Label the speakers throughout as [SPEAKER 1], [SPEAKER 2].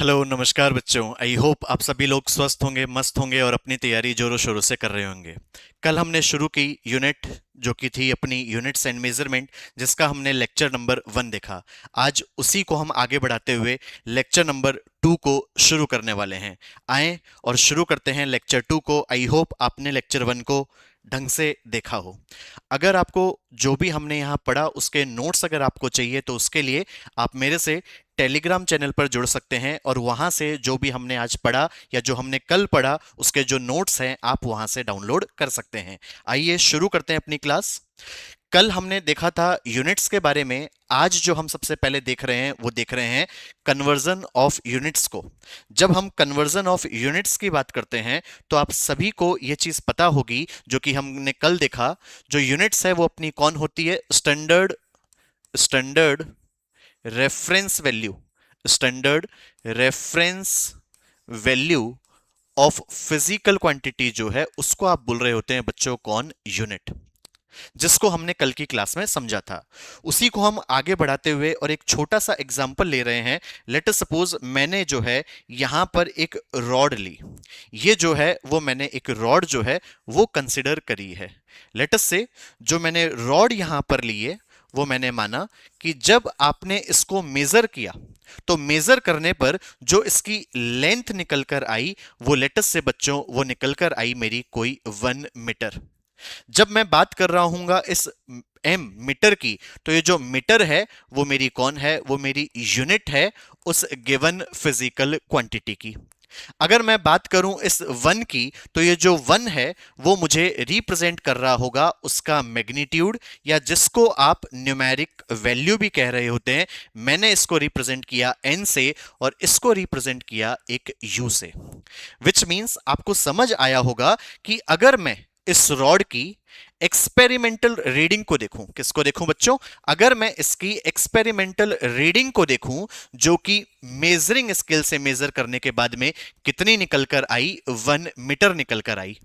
[SPEAKER 1] Hello नमस्कार बच्चों। I hope आप सभी लोग स्वस्थ होंगे, मस्त होंगे और अपनी तैयारी जोरों शोरों से कर रहे होंगे। कल हमने शुरू की यूनिट जो कि थी अपनी यूनिट्स एंड मेजरमेंट, जिसका हमने लेक्चर नंबर 1 देखा। आज उसी को हम आगे बढ़ाते हुए लेक्चर नंबर 2 को शुरू करने वाले हैं। आए और शुरू करते हैं लेक्चर 2 को। आई होप आपने लेक्चर 1 को ढंग से देखा हो। अगर आपको जो भी हमने यहाँ पढ़ा उसके नोट्स अगर आपको चाहिए तो उसके लिए आप मेरे से टेलीग्राम चैनल पर जुड़ सकते हैं और वहां से जो भी हमने आज पढ़ा या जो हमने कल पढ़ा उसके जो नोट्स हैं आप वहां से डाउनलोड कर सकते हैं। आइए शुरू करते हैं अपनी क्लास। कल हमने देखा था यूनिट्स के बारे में। आज जो हम सबसे पहले देख रहे हैं वो देख रहे हैं कन्वर्जन ऑफ यूनिट्स को। जब हम कन्वर्जन ऑफ यूनिट्स की बात करते हैं तो आप सभी को यह चीज पता होगी जो कि हमने कल देखा। जो यूनिट्स है वो अपनी कौन होती है? Standard standard reference value. Standard reference value of physical quantity जो है उसको आप बोल रहे होते हैं बच्चों कौन? यूनिट। जिसको हमने कल की क्लास में समझा था उसी को हम आगे बढ़ाते हुए और एक छोटा सा एग्जांपल ले रहे हैं। लेट अस सपोज मैंने जो है यहां पर एक रॉड ली। ये जो है वो मैंने एक रॉड जो है वो कंसिडर करी है। लेट अस से जो मैंने रॉड यहां पर ली है वो मैंने माना कि जब आपने इसको मेजर किया तो मेजर करने पर जो इसकी लेंथ निकल कर आई वो लेटस से बच्चों वो निकल कर आई मेरी कोई 1 मीटर। जब मैं बात कर रहा हूंगा इस एम मीटर की तो ये जो मीटर है वो मेरी कौन है? वो मेरी यूनिट है उस गिवन फिजिकल क्वांटिटी की। अगर मैं बात करूं इस वन की तो ये जो वन है वो मुझे रिप्रेजेंट कर रहा होगा उसका मैग्नीट्यूड, या जिसको आप न्यूमेरिक वैल्यू भी कह रहे होते हैं। मैंने इसको रिप्रेजेंट किया एन से और इसको रिप्रेजेंट किया एक यू से। विच मींस आपको समझ आया होगा कि अगर मैं इस रॉड की एक्सपेरिमेंटल रीडिंग को देखूं, किसको देखूं बच्चों? अगर मैं इसकी एक्सपेरिमेंटल रीडिंग को देखूं जो कि मेजरिंग स्केल से मेजर करने के बाद में कितनी निकल कर आई? 1 मीटर निकल कर आई।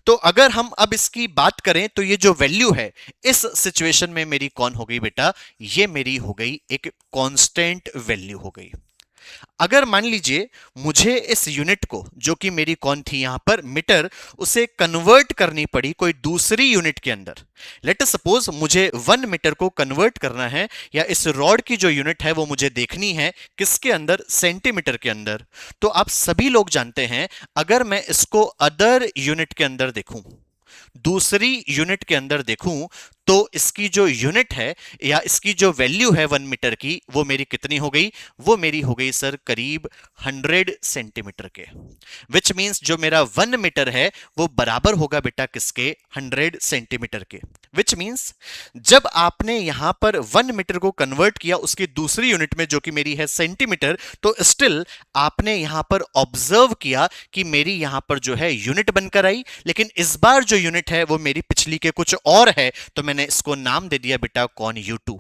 [SPEAKER 1] तो अगर हम अब इसकी बात करें तो ये जो वैल्यू है इस सिचुएशन में मेरी कौन हो गई बेटा? ये मेरी हो गई एक कांस्टेंट वैल्यू हो गई। अगर मान लीजिए मुझे इस यूनिट को जो कि मेरी कौन थी यहां पर मीटर, उसे कन्वर्ट करनी पड़ी कोई दूसरी यूनिट के अंदर। लेट अस सपोज मुझे 1 मीटर को कन्वर्ट करना है या इस रॉड की जो यूनिट है वो मुझे देखनी है किसके अंदर? सेंटीमीटर के अंदर। तो आप सभी लोग जानते हैं अगर मैं इसको अदर यूनिट के अंदर देखूं, दूसरी यूनिट के अंदर देखूं, तो इसकी जो यूनिट है या इसकी जो वैल्यू है 1 मीटर की वो मेरी कितनी हो गई? वो मेरी हो गई सर करीब 100 सेंटीमीटर के। विच मींस जो मेरा 1 मीटर है वो बराबर होगा बेटा किसके? 100 सेंटीमीटर के। विच मींस जब आपने यहां पर 1 मीटर को कन्वर्ट किया उसकी दूसरी यूनिट में जो कि मेरी है सेंटीमीटर, तो स्टिल आपने यहां पर ऑब्जर्व किया कि मेरी यहां पर जो है यूनिट बनकर आई, लेकिन इस बार जो यूनिट है वो मेरी पिछली के कुछ और है, तो मैंने इसको नाम दे दिया बेटा कौन? U2।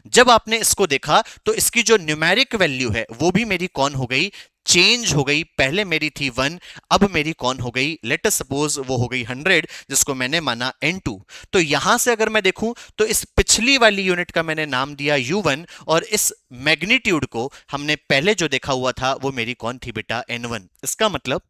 [SPEAKER 1] जब आपने इसको देखा तो इसकी जो न्यूमेरिक वैल्यू है वो भी मेरी कौन हो गई? चेंज हो गई। पहले मेरी थी 1, अब मेरी कौन हो गई? लेट अस सपोज वो हो गई 100, जिसको मैंने माना N2। तो यहां से अगर मैं देखूं तो इस पिछली वाली यूनिट का मैंने नाम दिया U1 और इस मैग्नीट्यूड को हमने पहले जो देखा हुआ था वो मेरी कौन थी बेटा? N1। इसका मतलब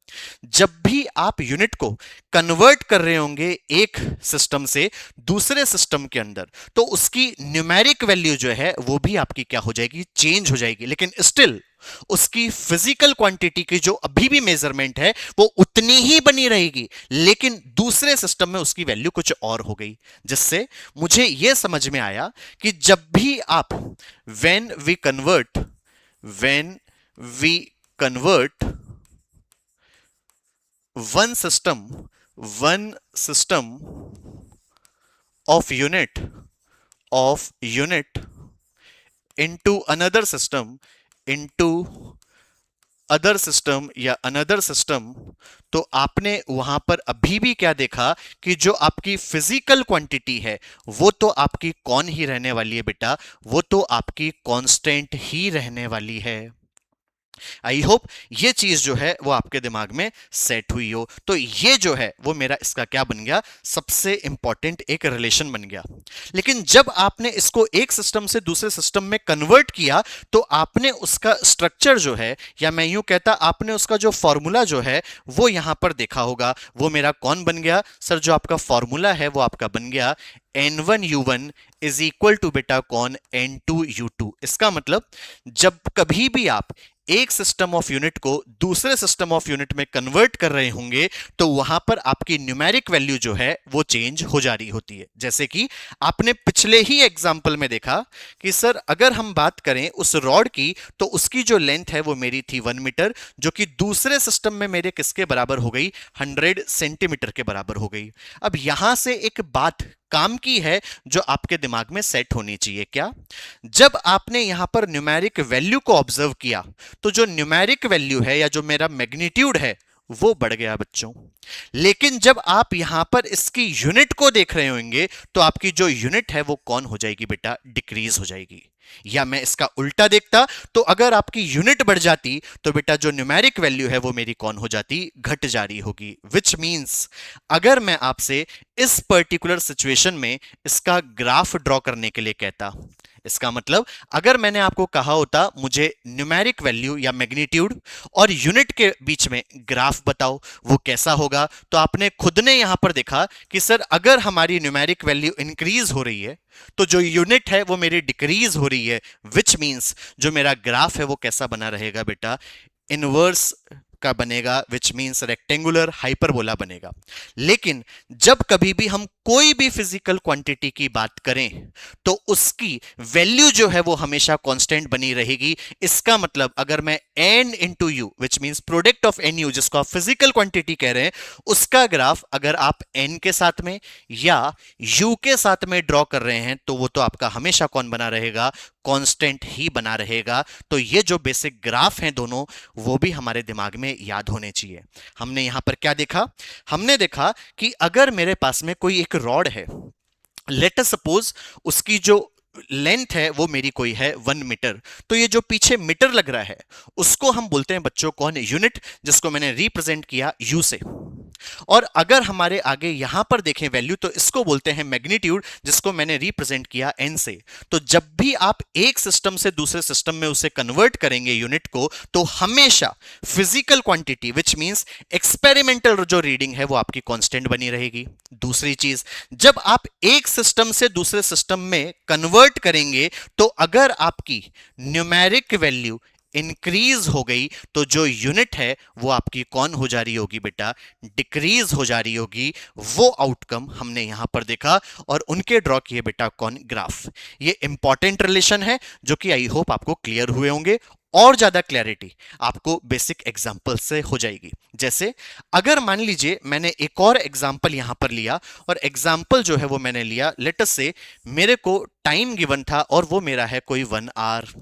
[SPEAKER 1] जब भी आप यूनिट को कन्वर्ट कर रहे होंगे एक सिस्टम से दूसरे सिस्टम के अंदर, तो उसकी न्यूमेरिक वैल्यू जो है वो भी आपकी क्या हो जाएगी? चेंज हो जाएगी। लेकिन स्टिल उसकी फिजिकल क्वांटिटी की जो अभी भी मेजरमेंट है वो उतनी ही बनी रहेगी, लेकिन दूसरे सिस्टम में उसकी वैल्यू कुछ और हो गई। जिससे मुझे यह समझ में आया कि जब भी आप when we convert one system of unit into another system into other system या अनदर सिस्टम, तो आपने वहां पर अभी भी क्या देखा कि जो आपकी फिजिकल क्वांटिटी है वो तो आपकी कौन ही रहने वाली है बेटा? वो तो आपकी कांस्टेंट ही रहने वाली है। आई होप ये चीज जो है वो आपके दिमाग में सेट हुई हो। तो ये जो है वो मेरा इसका क्या बन गया, सबसे इंपॉर्टेंट एक रिलेशन बन गया। लेकिन जब आपने इसको एक सिस्टम से दूसरे सिस्टम में कन्वर्ट किया तो आपने उसका स्ट्रक्चर जो है, या मैं यूं कहता आपने उसका जो फॉर्मूला जो है वो यहां पर देखा होगा। वो मेरा कौन बन गया सर, जो आपका फॉर्मूला है वो आपका बन गया N1U1 इज इक्वल टू बेटा कौन, N2U2। इसका मतलब जब कभी भी आप एक सिस्टम ऑफ यूनिट को दूसरे सिस्टम ऑफ यूनिट में कन्वर्ट कर रहे होंगे तो वहां पर आपकी न्यूमेरिक वैल्यू जो है वो चेंज हो जा रही होती है। जैसे कि आपने पिछले ही एग्जाम्पल में देखा कि सर अगर हम बात करें उस रॉड की तो उसकी जो लेंथ है वो मेरी थी 1 मीटर, जो कि दूसरे सिस्टम में मेरे किसके बराबर हो गई, 100 सेंटीमीटर के बराबर हो गई। अब यहां से एक बात काम की है जो आपके दिमाग में सेट होनी चाहिए। क्या, जब आपने यहां पर न्यूमेरिक वैल्यू को ऑब्जर्व किया तो जो न्यूमेरिक वैल्यू है या जो मेरा मैग्नीट्यूड है वो बढ़ गया बच्चों। लेकिन जब आप यहां पर इसकी यूनिट को देख रहे होंगे तो आपकी जो यूनिट है वो कौन हो जाएगी बेटा, डिक्रीज हो जाएगी। या मैं इसका उल्टा देखता तो अगर आपकी यूनिट बढ़ जाती तो बेटा जो न्यूमेरिक वैल्यू है वो मेरी कौन हो जाती, घट जा रही होगी। विच मींस अगर मैं आपसे इस पर्टिकुलर सिचुएशन में इसका ग्राफ ड्रॉ करने के लिए कहता, इसका मतलब अगर मैंने आपको कहा होता मुझे न्यूमेरिक वैल्यू या मैग्नीट्यूड और यूनिट के बीच में ग्राफ बताओ वो कैसा होगा, तो आपने खुद ने यहां पर देखा कि सर अगर हमारी न्यूमेरिक वैल्यू इंक्रीज हो रही है तो जो यूनिट है वो मेरी डिक्रीज हो रही है। विच मींस जो मेरा ग्राफ है वो कैसा बना रहेगा बेटा, इनवर्स का बनेगा, विच मींस रेक्टेंगुलर हाइपरबोला बनेगा। लेकिन जब कभी भी हम कोई भी फिजिकल क्वांटिटी की बात करें तो उसकी वैल्यू जो है वो हमेशा कांस्टेंट बनी रहेगी। इसका मतलब अगर मैं n into U which means product of N U, जिसको आप फिजिकल क्वांटिटी कह रहे हैं, उसका ग्राफ अगर आप n के साथ में या u के साथ में ड्रॉ कर रहे हैं तो वो तो आपका हमेशा कौन बना रहेगा, कांस्टेंट ही बना रहेगा। तो ये जो बेसिक ग्राफ हैं दोनों वो भी हमारे दिमाग में याद होने चाहिए। हमने यहां पर क्या देखा, हमने देखा कि अगर मेरे पास में कोई एक रॉड है, लेट अस सपोज उसकी जो लेंथ है वो मेरी कोई है 1 मीटर, तो ये जो पीछे मीटर लग रहा है उसको हम बोलते हैं बच्चों कौन, यूनिट, जिसको मैंने रिप्रेजेंट किया यू से। और अगर हमारे आगे यहां पर देखें वैल्यू तो इसको बोलते हैं मैग्नीट्यूड, जिसको मैंने रिप्रेजेंट किया एन से। तो जब भी आप एक सिस्टम से दूसरे सिस्टम में उसे कन्वर्ट करेंगे यूनिट को, तो हमेशा physical quantity which means experimental जो रीडिंग है वो आपकी कांस्टेंट बनी रहेगी। दूसरी चीज, जब आप एक सिस्टम से दूसरे सिस्टम में कन्वर्ट करेंगे तो अगर आपकी न्यूमेरिक वैल्यू इंक्रीज हो गई तो जो यूनिट है वो आपकी कौन हो जा रही होगी बेटा, डिक्रीज हो जा रही होगी। वो आउटकम हमने यहां पर देखा और उनके ड्रॉ किए बेटा कौन, ग्राफ। ये इंपॉर्टेंट रिलेशन है जो कि आई होप आपको क्लियर हुए होंगे। और ज्यादा क्लैरिटी आपको बेसिक एग्जांपल से हो जाएगी। जैसे अगर मान लीजिए मैंने एक और एग्जांपल यहां पर लिया और एग्जांपल जो है वो मैंने लिया, लेट अस से मेरे को टाइम गिवन था और वो मेरा है कोई 1 आवर।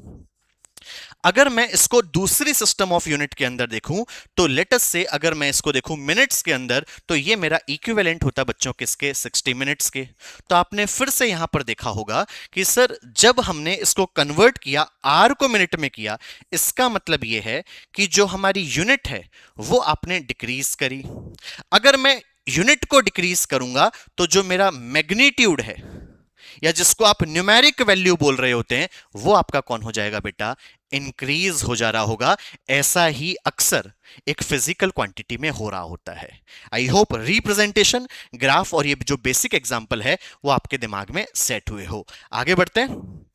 [SPEAKER 1] अगर मैं इसको दूसरी सिस्टम ऑफ यूनिट के अंदर देखूं तो लेट अस से अगर मैं इसको देखूं मिनट्स के अंदर तो ये मेरा इक्विवेलेंट होता बच्चों किसके, 60 मिनट्स के। तो आपने फिर से यहां पर देखा होगा कि सर जब हमने इसको कन्वर्ट किया आर को मिनट में किया, इसका मतलब यह है कि जो हमारी यूनिट है वो आपने डिक्रीज करी। अगर मैं यूनिट को डिक्रीज करूंगा तो जो मेरा मैग्नीट्यूड है या जिसको आप न्यूमेरिक वैल्यू बोल रहे होते हैं वो आपका कौन हो जाएगा बेटा, इंक्रीज हो जा रहा होगा। ऐसा ही अक्सर एक फिजिकल क्वांटिटी में हो रहा होता है। आई होप रिप्रेजेंटेशन, ग्राफ और ये जो बेसिक एग्जांपल है वो आपके दिमाग में सेट हुए हो। आगे बढ़ते हैं।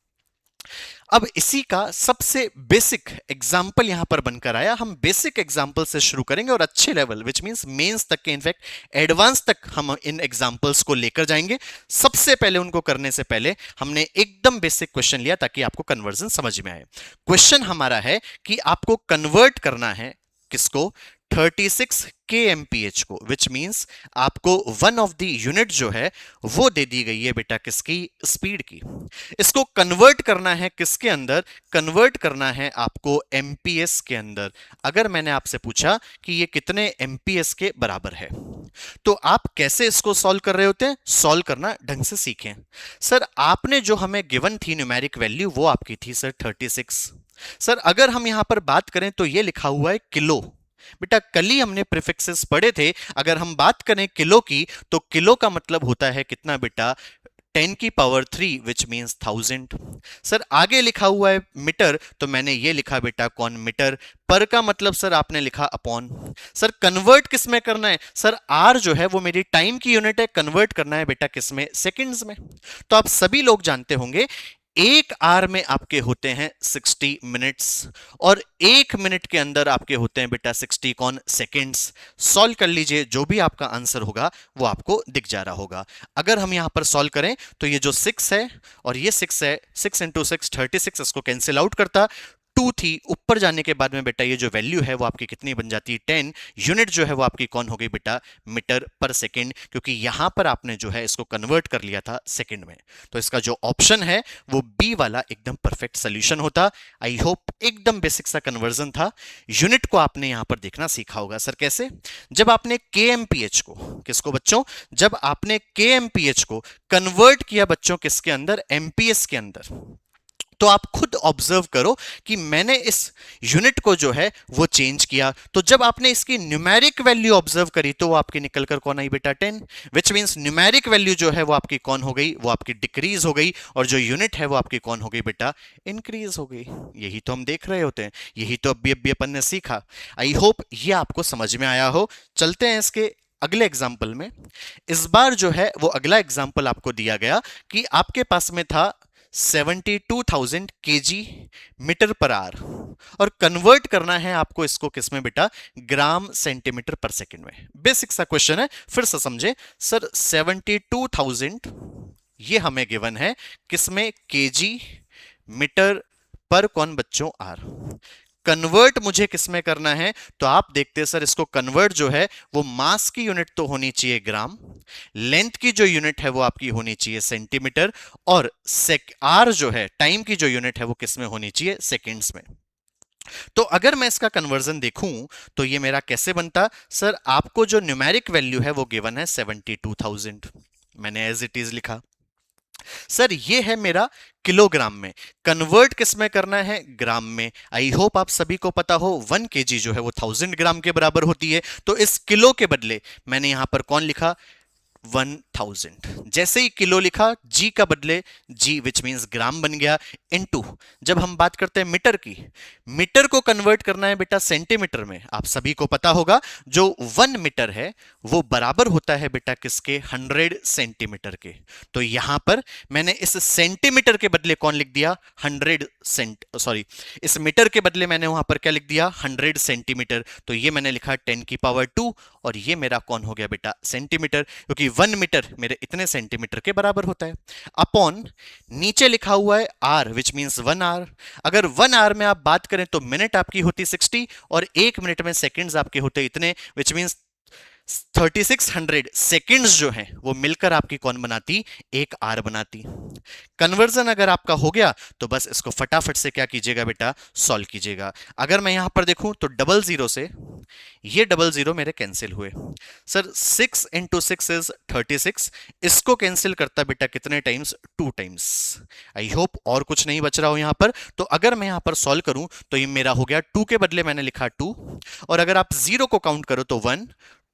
[SPEAKER 1] अब इसी का सबसे बेसिक एग्जाम्पल यहां पर बनकर आया। हम बेसिक एग्जाम्पल से शुरू करेंगे और अच्छे लेवल विच मींस मेंस तक के, इनफैक्ट एडवांस तक हम इन एग्जाम्पल्स को लेकर जाएंगे। सबसे पहले उनको करने से पहले हमने एकदम बेसिक क्वेश्चन लिया ताकि आपको कन्वर्जन समझ में आए। क्वेश्चन हमारा है कि आपको कन्वर्ट करना है किसको, 36 kmph को, विच मींस आपको वन ऑफ द यूनिट जो है वो दे दी गई है बेटा किसकी, स्पीड की। इसको कन्वर्ट करना है किसके अंदर, कन्वर्ट करना है आपको एमपीएस के अंदर। अगर मैंने आपसे पूछा कि ये कितने एमपीएस के बराबर है तो आप कैसे इसको सॉल्व कर रहे होते हैं, सॉल्व करना ढंग से सीखें। सर आपने जो हमें गिवन थी न्यूमेरिक वैल्यू वो आपकी थी सर 36। सर अगर हम यहां पर बात करें तो ये लिखा हुआ है किलो। बेटा कल ही हमने प्रीफिक्सेस पढ़े थे, अगर हम बात करें किलो की तो किलो का मतलब होता है कितना बेटा, 10⁻³ विच मीन्स 1000। सर आगे लिखा हुआ है मीटर, तो मैंने ये लिखा बेटा कौन मीटर। पर का मतलब सर आपने लिखा अपॉन। सर कन्वर्ट किस में करना है, सर आर जो है वो मेरी टाइम की यूनिट है, कन्वर्ट करना है बेटा किस में, सेकंड्स में। तो आप सभी लोग जानते होंगे एक आर में आपके होते हैं 60 मिनट्स, और एक मिनट के अंदर आपके होते हैं बेटा 60 कौन सेकंड्स। सॉल्व कर लीजिए, जो भी आपका आंसर होगा वो आपको दिख जा रहा होगा। अगर हम यहां पर सॉल्व करें तो ये जो 6 है और ये 6 है, 6 इंटू 6 36, इसको कैंसिल आउट करता, 2 थी, ऊपर जाने के बाद में बेटा ये जो वैल्यू है वो आपकी कितनी बन जाती है, 10। यूनिट जो है वो आपकी कौन हो गई बेटा, मीटर पर सेकंड, क्योंकि यहां पर आपने जो है इसको कन्वर्ट कर लिया था सेकंड में। तो इसका जो ऑप्शन है वो बी वाला एकदम परफेक्ट सोल्यूशन होता। आई होप एकदम बेसिक सा कन्वर्जन था। यूनिट को आपने यहां पर देखना सीखा होगा। सर कैसे, जब आपने केएमपीएच को, किसको बच्चों, जब आपने केएमपीएच को कन्वर्ट किया बच्चों किसके अंदर, एमपीएस के अंदर, तो आप खुद ऑब्जर्व करो कि मैंने इस यूनिट को जो है वो चेंज किया। तो जब आपने इसकी न्यूमेरिक वैल्यू ऑब्जर्व करी तो वो आपकी निकलकर कौन आई बेटा, 10, विच मींस न्यूमेरिक वैल्यू जो है वो आपकी कौन हो गई, वो आपकी डिक्रीज हो गई, और जो यूनिट है वो आपकी कौन हो गई बेटा, इंक्रीज हो गई। यही तो हम देख रहे होते हैं, यही तो अभी अपन ने सीखा। आई होप ये आपको समझ में आया हो। चलते हैं इसके अगले एग्जाम्पल में। इस बार जो है वो अगला एग्जाम्पल आपको दिया गया कि आपके पास में था 72,000 kg मीटर पर आर, और कन्वर्ट करना है आपको इसको किसमें बेटा, ग्राम सेंटीमीटर पर सेकंड में। बेसिक सा क्वेश्चन है, फिर से समझे। सर 72,000 ये हमें गिवन है किसमें, केजी मीटर पर कौन बच्चों, आर। कन्वर्ट मुझे किसमें करना है, तो आप देखते हैं सर इसको कन्वर्ट जो है वो मास की यूनिट तो होनी चाहिए ग्राम, लेंथ की जो यूनिट है वो आपकी होनी चाहिए सेंटीमीटर, और आर जो है टाइम की जो यूनिट है वो किसमें होनी चाहिए, सेकंड्स में। तो अगर मैं इसका कन्वर्जन देखूं तो ये मेरा कैसे बनता, सर आपको जो न्यूमेरिक वैल्यू है वो गिवन है 72,000, मैंने एज इट इज लिखा। सर ये है मेरा किलोग्राम में, कन्वर्ट किस में करना है, ग्राम में। आई होप आप सभी को पता हो 1 केजी जो है वो 1000 ग्राम के बराबर होती है। तो इस किलो के बदले मैंने यहां पर कौन लिखा, 1000। जैसे ही किलो लिखा, जी का बदले जी विच मींस ग्राम बन गया, इनटू जब हम बात करते हैं मीटर की, मीटर को कन्वर्ट करना है बेटा सेंटीमीटर में। आप सभी को पता होगा जो 1 मीटर है वो बराबर होता है बेटा किसके, 100 सेंटीमीटर के। तो यहां पर मैंने इस सेंटीमीटर के बदले कौन लिख दिया, 100 सॉरी, इस मीटर के बदले मैंने वहां पर क्या लिख दिया, 100 सेंटीमीटर। तो ये मैंने लिखा 10⁻², और ये मेरा कौन हो गया बेटा, सेंटीमीटर, क्योंकि 1 मीटर मेरे इतने सेंटीमीटर के बराबर होता है। अपॉन नीचे लिखा हुआ है आर विच मींस 1 आवर। अगर 1 आवर में आप बात करें तो मिनट आपकी होती 60, और 1 मिनट में सेकंड्स आपके होते इतने, विच मींस 3600 सेकंड्स जो हैं वो मिलकर आपकी कौन बनाती, एक आर बनाती। कन्वर्जन अगर आपका हो गया तो बस इसको फटाफट से क्या कीजिएगा बेटा, सॉल्व कीजिएगा। अगर मैं यहां पर देखूं तो 00 से ये 00 मेरे कैंसिल हुए। सर 6 इंटू 6 इज 36, इसको कैंसिल करता बेटा कितने टाइम्स, 2 टाइम्स। आई होप और कुछ नहीं बच रहा हो यहां पर। तो अगर मैं यहां पर सॉल्व करूं तो ये मेरा हो गया 2 के बदले मैंने लिखा 2, और अगर आप 0 को काउंट करो तो 1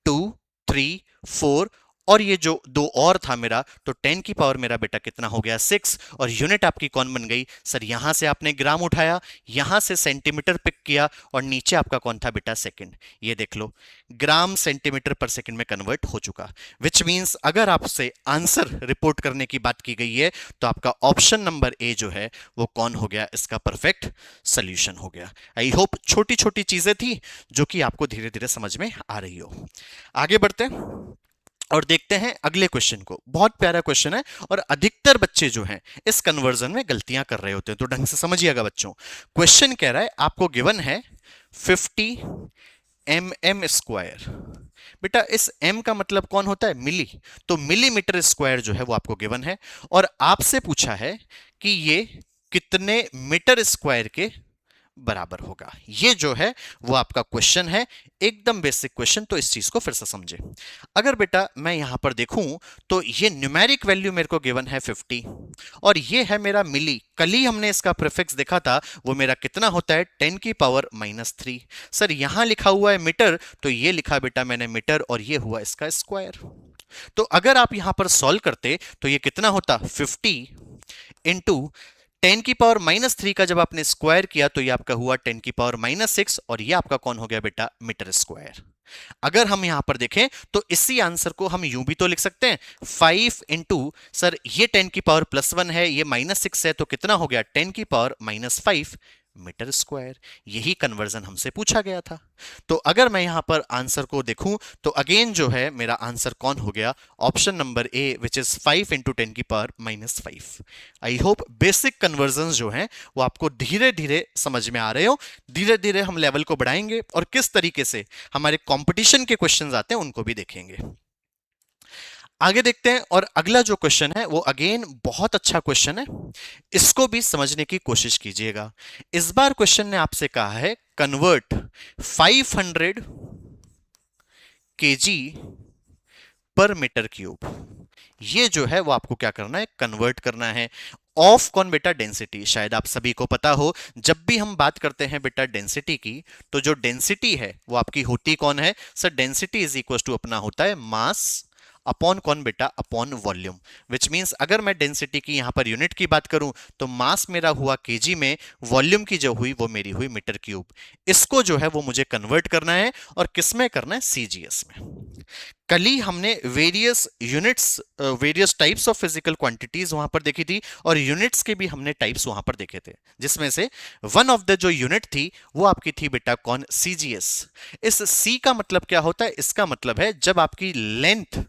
[SPEAKER 1] 2 3 4, और ये जो 2 और था मेरा, तो 10 की पावर मेरा बेटा कितना हो गया, 6, और यूनिट आपकी कौन बन गई, सर यहां से आपने ग्राम उठाया, यहां से सेंटीमीटर पिक किया, और नीचे आपका कौन था बेटा, सेकंड। ये देख लो ग्राम सेंटीमीटर पर सेकंड में कन्वर्ट हो चुका। विच मींस अगर आपसे आंसर रिपोर्ट करने की बात की गई है तो आपका ऑप्शन नंबर ए जो है वो कौन हो गया, इसका परफेक्ट सोल्यूशन हो गया। आई होप छोटी छोटी चीजें थी जो कि आपको धीरे धीरे समझ में आ रही हो। आगे बढ़ते हैं और देखते हैं अगले क्वेश्चन को। बहुत प्यारा क्वेश्चन है, और अधिकतर बच्चे जो हैं इस कन्वर्जन में गलतियां कर रहे होते हैं, तो ढंग से समझिएगा बच्चों। क्वेश्चन कह रहा है आपको गिवन है 50 mm²। बेटा इस m का मतलब कौन होता है, मिली, तो मिलीमीटर स्क्वायर जो है वो आपको गिवन है, और आपसे पूछा है कि ये कितने मीटर स्क्वायर के बराबर होगा। ये जो है वो आपका क्वेश्चन है, एकदम बेसिक क्वेश्चन। तो इस चीज को फिर से समझे। अगर बेटा मैं यहां पर देखूं तो ये न्यूमेरिक वैल्यू मेरे को गिवन है 50 और ये है मेरा मिली। कल ही हमने इसका प्रीफिक्स देखा था, वो मेरा कितना होता है 10 की पावर -3। सर यहां लिखा हुआ है मीटर, तो ये लिखा बेटा मैंने मीटर और ये हुआ इसका स्क्वायर। तो अगर आप यहां पर सॉल्व करते तो ये कितना होता 50 इंटू 10 की पावर -3 का जब आपने स्क्वायर किया तो ये आपका हुआ 10 की पावर -6 और ये आपका कौन हो गया बेटा मीटर स्क्वायर। अगर हम यहां पर देखें तो इसी आंसर को हम यूं भी तो लिख सकते हैं 5 इंटू, सर ये 10 की पावर +1 है, ये -6 है, तो कितना हो गया 10 की पावर -5 मीटर स्क्वायर। यही कन्वर्जन हमसे पूछा गया था। तो अगर मैं यहां पर आंसर को देखूं तो अगेन जो है मेरा आंसर कौन हो गया, option number A, which is 5 into 10 की power -5। I hope basic conversion जो हैं वो आपको धीरे धीरे समझ में आ रहे हो। धीरे धीरे हम लेवल को बढ़ाएंगे और किस तरीके से हमारे कंपटीशन के क्वेश्चंस आते हैं उनको भी देखेंगे। आगे देखते हैं। और अगला जो क्वेश्चन है वो अगेन बहुत अच्छा क्वेश्चन है, इसको भी समझने की कोशिश कीजिएगा। इस बार क्वेश्चन ने आपसे कहा है कन्वर्ट 500 केजी पर मीटर क्यूब। ये जो है वो आपको क्या करना है, कन्वर्ट करना है। ऑफ कौन बेटा, डेंसिटी। शायद आप सभी को पता हो जब भी हम बात करते हैं बेटा डेंसिटी की, तो जो डेंसिटी है वो आपकी होती कौन है, sir density is equal to अपना होता है मास अपॉन कौन बेटा, अपॉन वॉल्यूम। विच मींस अगर मैं डेंसिटी की यहां पर यूनिट की बात करूं तो मास मेरा हुआ केजी में, वॉल्यूम की जो हुई वो मेरी हुई मीटर क्यूब। इसको जो है वो मुझे कन्वर्ट करना है और किस में करना है, सीजीएस में। कल ही हमने various units, various types of physical quantities वहां पर देखी थी और यूनिट्स के भी हमने टाइप्स वहां पर देखे थे, जिसमें से वन ऑफ द जो यूनिट थी वो आपकी थी बेटा कौन, सीजीएस। इस सी का मतलब क्या होता है, इसका मतलब है जब आपकी लेंथ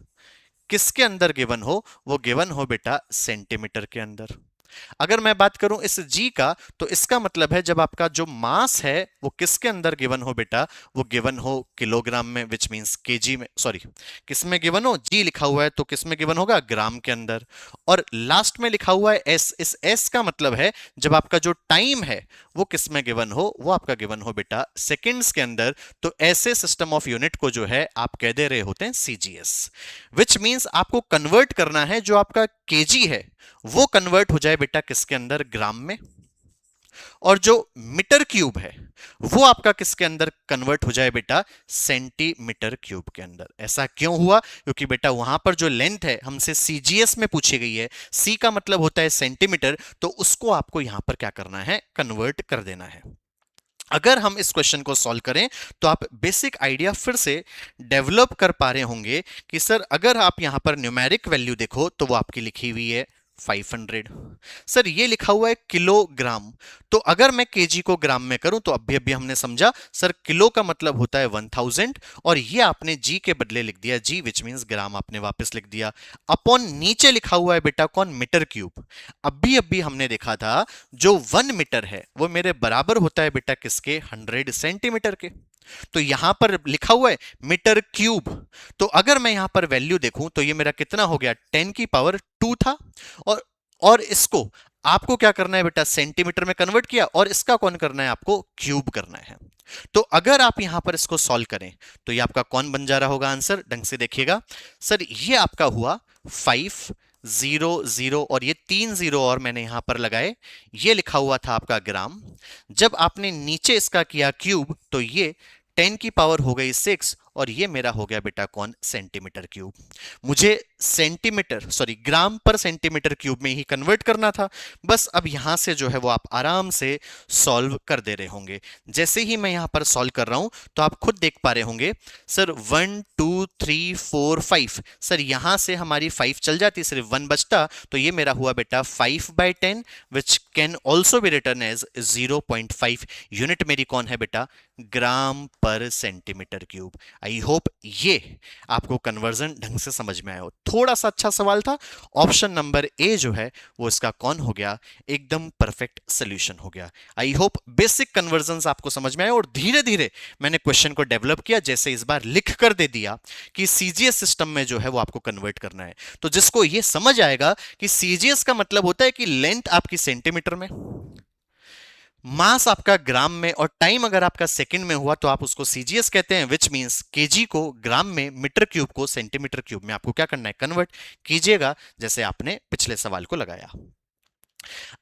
[SPEAKER 1] किसके अंदर गिवन हो, वो गिवन हो बेटा सेंटीमीटर के अंदर। अगर मैं बात करूं इस जी का, तो इसका मतलब है जब आपका जो मास है वो किसके अंदर गिवन हो बेटा, वो गिवन हो किलोग्राम में, विच मींस केजी में, सॉरी किस में गिवन हो, जी लिखा हुआ है तो किस में गिवन होगा, ग्राम के अंदर। और लास्ट में लिखा हुआ है एस, इस एस का मतलब है जब आपका जो टाइम है वो किस में गिवन हो, वो आपका गिवन हो बेटा सेकेंड्स के अंदर। तो ऐसे सिस्टम ऑफ यूनिट को जो है आप कह दे रहे होते हैं सीजीएस। विच मींस आपको कन्वर्ट करना है, जो आपका केजी है वो कन्वर्ट हो जाए बेटा किसके अंदर, ग्राम में। और जो मीटर क्यूब है वो आपका किसके अंदर कन्वर्ट हो जाए बेटा, सेंटीमीटर क्यूब के अंदर। ऐसा क्यों हुआ, क्योंकि बेटा वहां पर जो लेंथ है हमसे सीजीएस में पूछी गई है, सी का मतलब होता है सेंटीमीटर, तो उसको आपको यहां पर क्या करना है, कन्वर्ट कर देना है। अगर हम इस क्वेश्चन को सॉल्व करें तो आप बेसिक आइडिया फिर से डेवलप कर पा रहे होंगे कि सर अगर आप यहां पर न्यूमेरिक वैल्यू देखो तो वो आपकी लिखी हुई है 500। सर ये लिखा हुआ है किलोग्राम, तो अगर मैं केजी को ग्राम में करूं तो अभी अभी हमने समझा सर किलो का मतलब होता है 1000 और ये आपने जी के बदले लिख दिया जी, विच मींस ग्राम आपने वापस लिख दिया। अपॉन नीचे लिखा हुआ है बेटा कौन, मीटर क्यूब। अभी अभी हमने देखा था जो 1 मीटर है वो मेरे बराबर होता है बेटा किसके, 100 सेंटीमीटर के। तो यहां पर लिखा हुआ है मीटर क्यूब, तो अगर मैं यहां पर वैल्यू देखूं तो ये मेरा कितना हो गया, 10 की पावर 2 था। और और इसको आपको क्या करना है बेटा, सेंटीमीटर में कन्वर्ट किया और इसका कौन करना है, आपको क्यूब करना है। तो अगर आप यहां पर इसको सॉल्व करें तो ये आपका कौन बन जा रहा होगा आंसर, ढंग से देखिएगा। सर ये आपका हुआ 500 और ये 3 जीरो और मैंने यहां पर लगाए, ये लिखा हुआ था आपका ग्राम। जब आपने नीचे इसका किया क्यूब तो ये 10 की पावर हो गई 6 और ये मेरा हो गया बेटा कौन, सेंटीमीटर क्यूब। मुझे सेंटीमीटर, सॉरी ग्राम पर सेंटीमीटर क्यूब में ही कन्वर्ट करना था। बस अब यहां से जो है वो आप आराम से सॉल्व कर दे रहे होंगे। जैसे ही मैं यहां पर सॉल्व कर रहा हूं तो आप खुद देख पा रहे होंगे सर 1 2 3 4 5, सर यहां से हमारी 5 चल जाती, सिर्फ 1 बचता, तो ये मेरा हुआ बेटा 5/10 which can also be written as 0.5। Unit मेरी कौन है बेटा, ग्राम पर सेंटीमीटर क्यूब। आई होप ये आपको कन्वर्जन ढंग से समझ में आया हो। थोड़ा सा अच्छा सवाल था। ऑप्शन नंबर ए जो है वो इसका कौन हो गया, एकदम परफेक्ट सोल्यूशन हो गया। आई होप बेसिक कन्वर्जन आपको समझ में आए और धीरे धीरे मैंने क्वेश्चन को डेवलप किया, जैसे इस बार लिख कर दे दिया कि सीजीएस सिस्टम में जो है वो आपको कन्वर्ट करना है। तो जिसको ये समझ आएगा कि सीजीएस का मतलब होता है कि लेंथ आपकी सेंटीमीटर में, मास आपका ग्राम में और टाइम अगर आपका सेकंड में हुआ तो आप उसको सीजीएस कहते हैं, विच मींस केजी को ग्राम में, मीटर क्यूब को सेंटीमीटर क्यूब में आपको क्या करना है, कन्वर्ट कीजिएगा, जैसे आपने पिछले सवाल को लगाया।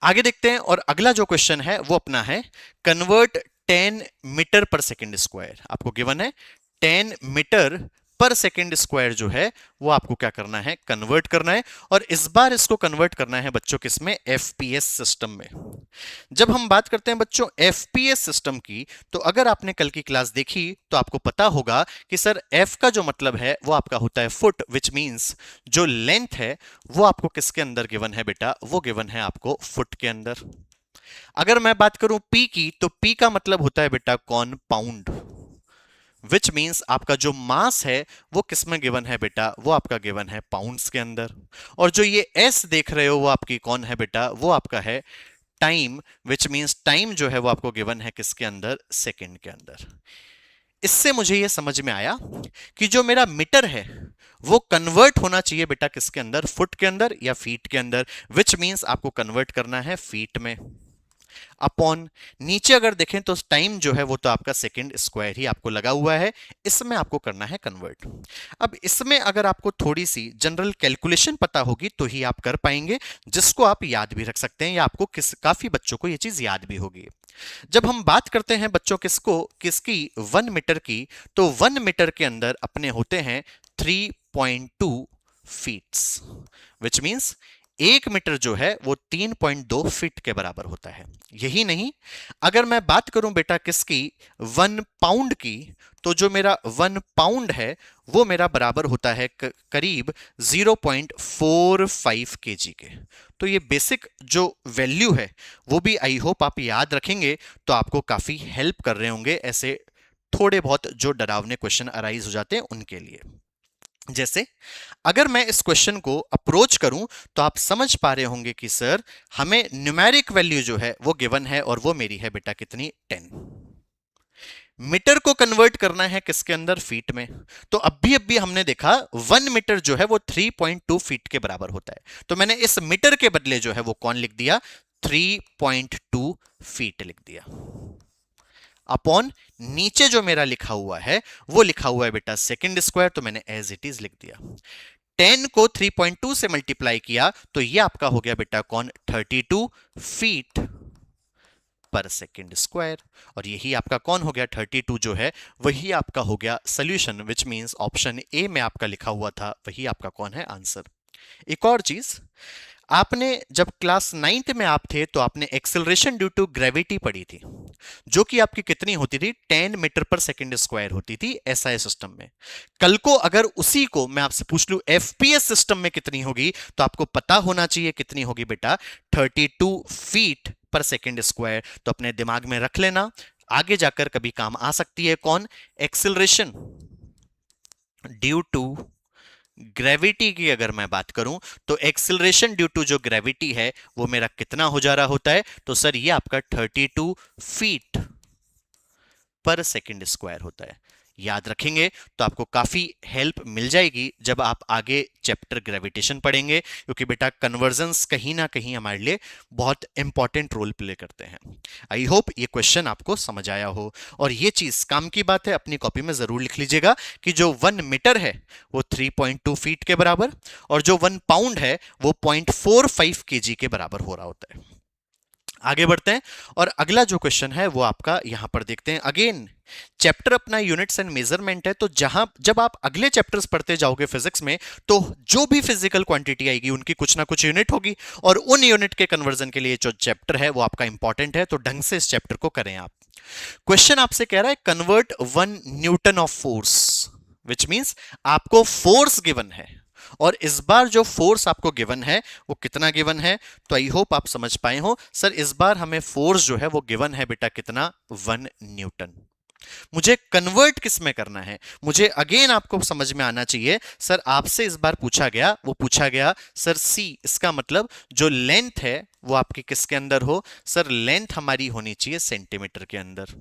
[SPEAKER 1] आगे देखते हैं और अगला जो क्वेश्चन है वो अपना है कन्वर्ट 10 मीटर पर सेकंड स्क्वायर। आपको गिवन है 10 मीटर पर सेकंड स्क्वायर जो है वो आपको क्या करना है, कन्वर्ट करना है। और इस बार इसको कन्वर्ट करना है बच्चों किसमें, एफपीएस सिस्टम में। जब हम बात करते हैं बच्चों एफपीएस सिस्टम की, तो अगर आपने कल की क्लास देखी तो आपको पता होगा कि सर एफ का जो मतलब है वो आपका होता है फुट, विच मींस जो लेंथ है वो आपको किसके अंदर गिवन है बेटा, वो गिवन है आपको फुट के अंदर। अगर मैं बात करूं पी की, तो पी का मतलब होता है बेटा कौन, पाउंड, विच मींस आपका जो मास है वो किसमें गिवन है बेटा, वो आपका गिवन है पाउंड्स के अंदर। और जो ये एस देख रहे हो वो आपकी कौन है बेटा, वो आपका है टाइम, विच मींस टाइम जो है वो आपको गिवन है किसके अंदर, सेकंड के अंदर। इससे मुझे ये समझ में आया कि जो मेरा मीटर है वो कन्वर्ट होना चाहिए बेटा किसके अंदर, फुट के अंदर या फीट के अंदर, विच मींस आपको कन्वर्ट करना है फीट में। अपॉन नीचे अगर देखें तो टाइम जो है वो तो आपका सेकंड स्क्वायर ही आपको लगा हुआ है, इसमें आपको करना है कन्वर्ट। अब इसमें अगर आपको थोड़ी सी जनरल कैलकुलेशन पता होगी तो ही आप कर पाएंगे, जिसको आप याद भी रख सकते हैं या आपको काफी बच्चों को ये चीज याद भी होगी। जब हम बात करते हैं बच्चों किसकी 1 मीटर की, तो 1 मीटर के अंदर अपने होते हैं 3.2 फीट्स, विच मींस 1 मीटर जो है वो 3.2 फीट के बराबर होता है। यही नहीं, अगर मैं बात करूं बेटा किसकी, 1 पाउंड की, तो जो मेरा 1 पाउंड है वो मेरा बराबर होता है करीब 0.45 केजी के। तो ये बेसिक जो वैल्यू है वो भी आई होप आप याद रखेंगे, तो आपको काफी हेल्प कर रहे होंगे ऐसे थोड़े बहुत जो डरावने क्वेश्चन अराइज हो जाते हैं उनके लिए। जैसे अगर मैं इस क्वेश्चन को अप्रोच करूं तो आप समझ पा रहे होंगे कि सर हमें न्यूमेरिक वैल्यू जो है वो गिवन है और वो मेरी है बेटा कितनी, 10। मीटर को कन्वर्ट करना है किसके अंदर, फीट में। तो अभी हमने देखा 1 मीटर जो है वो 3.2 फीट के बराबर होता है, तो मैंने इस मीटर के बदले जो है वो कौन लिख दिया, 3.2 फीट लिख दिया। अपॉन नीचे जो मेरा लिखा हुआ है वो लिखा हुआ है बेटा सेकंड स्क्वायर, तो मैंने एज इट इज लिख दिया। 10 को 3.2 से मल्टीप्लाई किया तो ये आपका हो गया बेटा कौन, 32 फीट पर सेकंड स्क्वायर। और यही आपका कौन हो गया, 32 जो है वही आपका हो गया solution, which means option A में आपका लिखा हुआ था वही आपका कौन है, आंसर। एक और चीज, आपने जब क्लास 9th में आप थे तो आपने एक्सेलरेशन ड्यू टू ग्रेविटी पढ़ी थी, जो कि आपकी कितनी होती थी, 10 मीटर पर सेकंड स्क्वायर होती थी एसआई सिस्टम में। कल को अगर उसी को मैं आपसे पूछ लूं एफपीएस सिस्टम में कितनी होगी, तो आपको पता होना चाहिए कितनी होगी बेटा, 32 फीट पर सेकंड स्क्वायर। तो अपने दिमाग में रख लेना, आगे जाकर कभी काम आ सकती है कौन, एक्सेलरेशन ड्यू टू ग्रेविटी की अगर मैं बात करूं तो एक्सिलरेशन ड्यू टू जो ग्रेविटी है वो मेरा कितना हो जा रहा होता है, तो सर ये आपका 32 फीट पर सेकंड स्क्वायर होता है। याद रखेंगे तो आपको काफी हेल्प मिल जाएगी जब आप आगे चैप्टर ग्रेविटेशन पढ़ेंगे, क्योंकि बेटा कन्वर्जन्स कहीं ना कहीं हमारे लिए बहुत इंपॉर्टेंट रोल प्ले करते हैं। आई होप ये क्वेश्चन आपको समझ आया हो, और ये चीज काम की बात है, अपनी कॉपी में जरूर लिख लीजिएगा कि जो 1 मीटर है वो 3.2 फीट के बराबर, और जो 1 पाउंड है वो 0.45 केजी के बराबर हो रहा होता है। आगे बढ़ते हैं और अगला जो क्वेश्चन है वो आपका यहां पर देखते हैं। अगेन चैप्टर अपना यूनिट्स एंड मेजरमेंट है, तो जब आप अगले चैप्टर्स पढ़ते जाओगे फिजिक्स में, तो जो भी फिजिकल क्वांटिटी आएगी उनकी कुछ ना कुछ यूनिट होगी, और उन यूनिट के कन्वर्जन के लिए जो चैप्टर है वो आपका इंपॉर्टेंट है, तो ढंग से इस चैप्टर को करें आप। क्वेश्चन आपसे कह रहा है convert 1 Newton of force, which means आपको फोर्स गिवन है, और इस बार जो फोर्स आपको गिवन है वो कितना गिवन है, तो आई होप आप समझ पाए हो। सर इस बार हमें फोर्स जो है वो गिवन है बेटा कितना, 1 न्यूटन। मुझे कन्वर्ट किस में करना है, मुझे अगेन आपको समझ में आना चाहिए। सर आपसे इस बार पूछा गया सर सी, इसका मतलब जो लेंथ है वो आपकी किसके अंदर हो, सर लेंथ हमारी होनी चाहिए सेंटीमीटर के अंदर।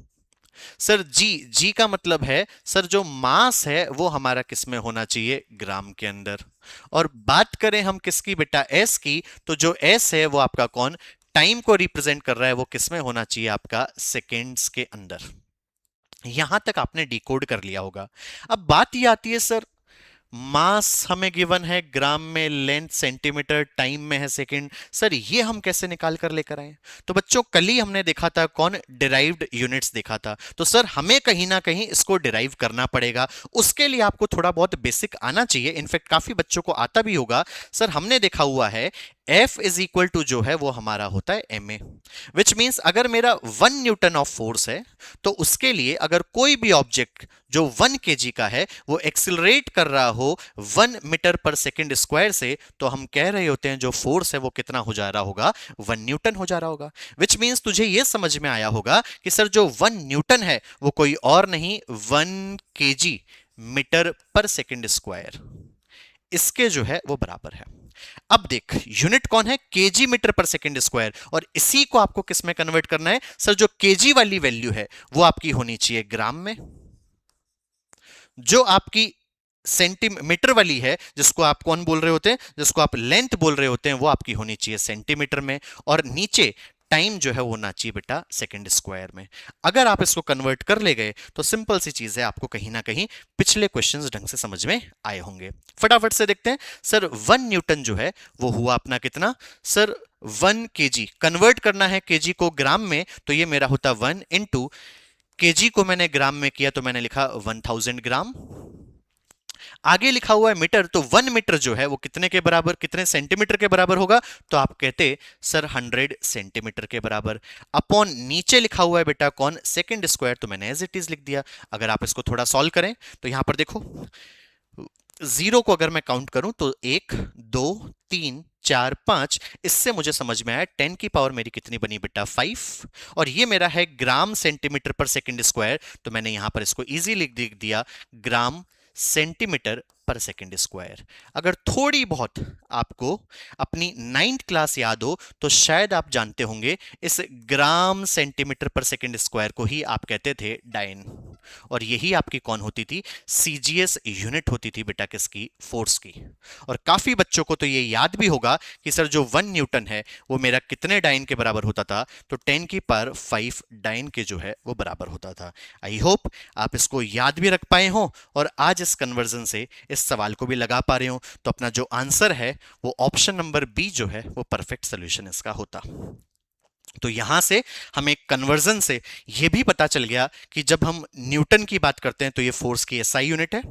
[SPEAKER 1] सर जी का मतलब है सर जो मास है वो हमारा किस में होना चाहिए, ग्राम के अंदर। और बात करें हम किसकी बेटा, एस की, तो जो एस है वो आपका कौन, टाइम को रिप्रेजेंट कर रहा है वो किस में होना चाहिए, आपका सेकेंड्स के अंदर। यहां तक आपने डिकोड कर लिया होगा। अब बात ये आती है सर, मास हमें गिवन है ग्राम में, लेंथ सेंटीमीटर, टाइम में है सेकंड, सर ये हम कैसे निकाल कर लेकर आए? तो बच्चों कल ही हमने देखा था कौन, डिराइव्ड यूनिट्स देखा था, तो सर हमें कहीं ना कहीं इसको डिराइव करना पड़ेगा। उसके लिए आपको थोड़ा बहुत बेसिक आना चाहिए, इनफैक्ट काफी बच्चों को आता भी होगा। सर हमने देखा हुआ है F इज इक्वल टू जो है वो हमारा होता है ma, विच मीन्स अगर मेरा 1 न्यूटन ऑफ फोर्स है तो उसके लिए अगर कोई भी ऑब्जेक्ट जो 1 kg का है वो एक्सिलरेट कर रहा हो 1 मीटर पर सेकेंड स्क्वायर से, तो हम कह रहे होते हैं जो फोर्स है वो कितना हो जा रहा होगा, 1 न्यूटन हो जा रहा होगा। विच मीन्स तुझे ये समझ में आया होगा कि सर जो 1 न्यूटन है वो कोई और नहीं 1 kg मीटर पर सेकेंड स्क्वायर, इसके जो है वो बराबर है। अब देख यूनिट कौन है, केजी मीटर पर सेकेंड स्क्वायर, और इसी को आपको किस में कन्वर्ट करना है सर, जो केजी वाली वैल्यू है वो आपकी होनी चाहिए ग्राम में, जो आपकी सेंटीमीटर वाली है जिसको आप कौन बोल रहे होते हैं, जिसको आप लेंथ बोल रहे होते हैं, वो आपकी होनी चाहिए सेंटीमीटर में, और नीचे टाइम जो है वो होना चाहिए बेटा सेकंड स्क्वायर में। अगर आप इसको कन्वर्ट कर ले गए तो सिंपल सी चीज है, आपको कहीं ना कहीं पिछले क्वेश्चंस ढंग से समझ में आए होंगे। फटाफट से देखते हैं सर, 1 न्यूटन जो है वो हुआ अपना कितना सर, 1 kg कन्वर्ट करना है केजी को ग्राम में, तो ये मेरा होता 1 × केजी को मैंने ग्राम में किया तो मैंने लिखा 1000 ग्राम। आगे लिखा हुआ है मीटर, तो 1 मीटर जो है वो कितने के बराबर, कितने सेंटीमीटर के बराबर होगा, तो आप कहते सर 100 सेंटीमीटर के बराबर। अपॉन नीचे लिखा हुआ है बेटा कौन, सेकंड स्क्वायर, तो मैंने एज इट इज लिख दिया। अगर आप इसको थोड़ा सॉल्व करें तो यहां पर देखो, जीरो को अगर मैं काउंट करूं तो 1 2 3 4 5, इससे मुझे समझ में आया 10 की पावर मेरी कितनी बनी बेटा 5, और ये मेरा है ग्राम सेंटीमीटर पर सेकंड स्क्वायर, तो मैंने यहां पर इसको इजी लिख दिया ग्राम सेंटीमीटर पर सेकंड स्क्वायर। अगर थोड़ी बहुत आपको अपनी 9th क्लास याद हो तो शायद आप जानते होंगे इस ग्राम सेंटीमीटर पर सेकंड स्क्वायर को ही आप कहते थे डाइन, और यही आपकी कौन होती थी, सीजीएस यूनिट होती थी बेटा किसकी, फोर्स की। और काफी बच्चों को तो ये याद भी होगा कि सर जो 1 न्यूटन है वो मेरा कितने डाइन के बराबर होता था, तो 10 की पावर 5 डाइन के जो है वो बराबर होता था। आई होप आप इसको याद भी रख पाए हो और आज इस कन्वर्जन से इस सवाल को भी लगा पा रहे हो, तो अपना जो आंसर है वो ऑप्शन नंबर बी जो है वो परफेक्ट सोल्यूशन इसका होता। तो यहां से हमें कन्वर्जन से यह भी पता चल गया कि जब हम न्यूटन की बात करते हैं तो ये फोर्स की एसआई यूनिट है,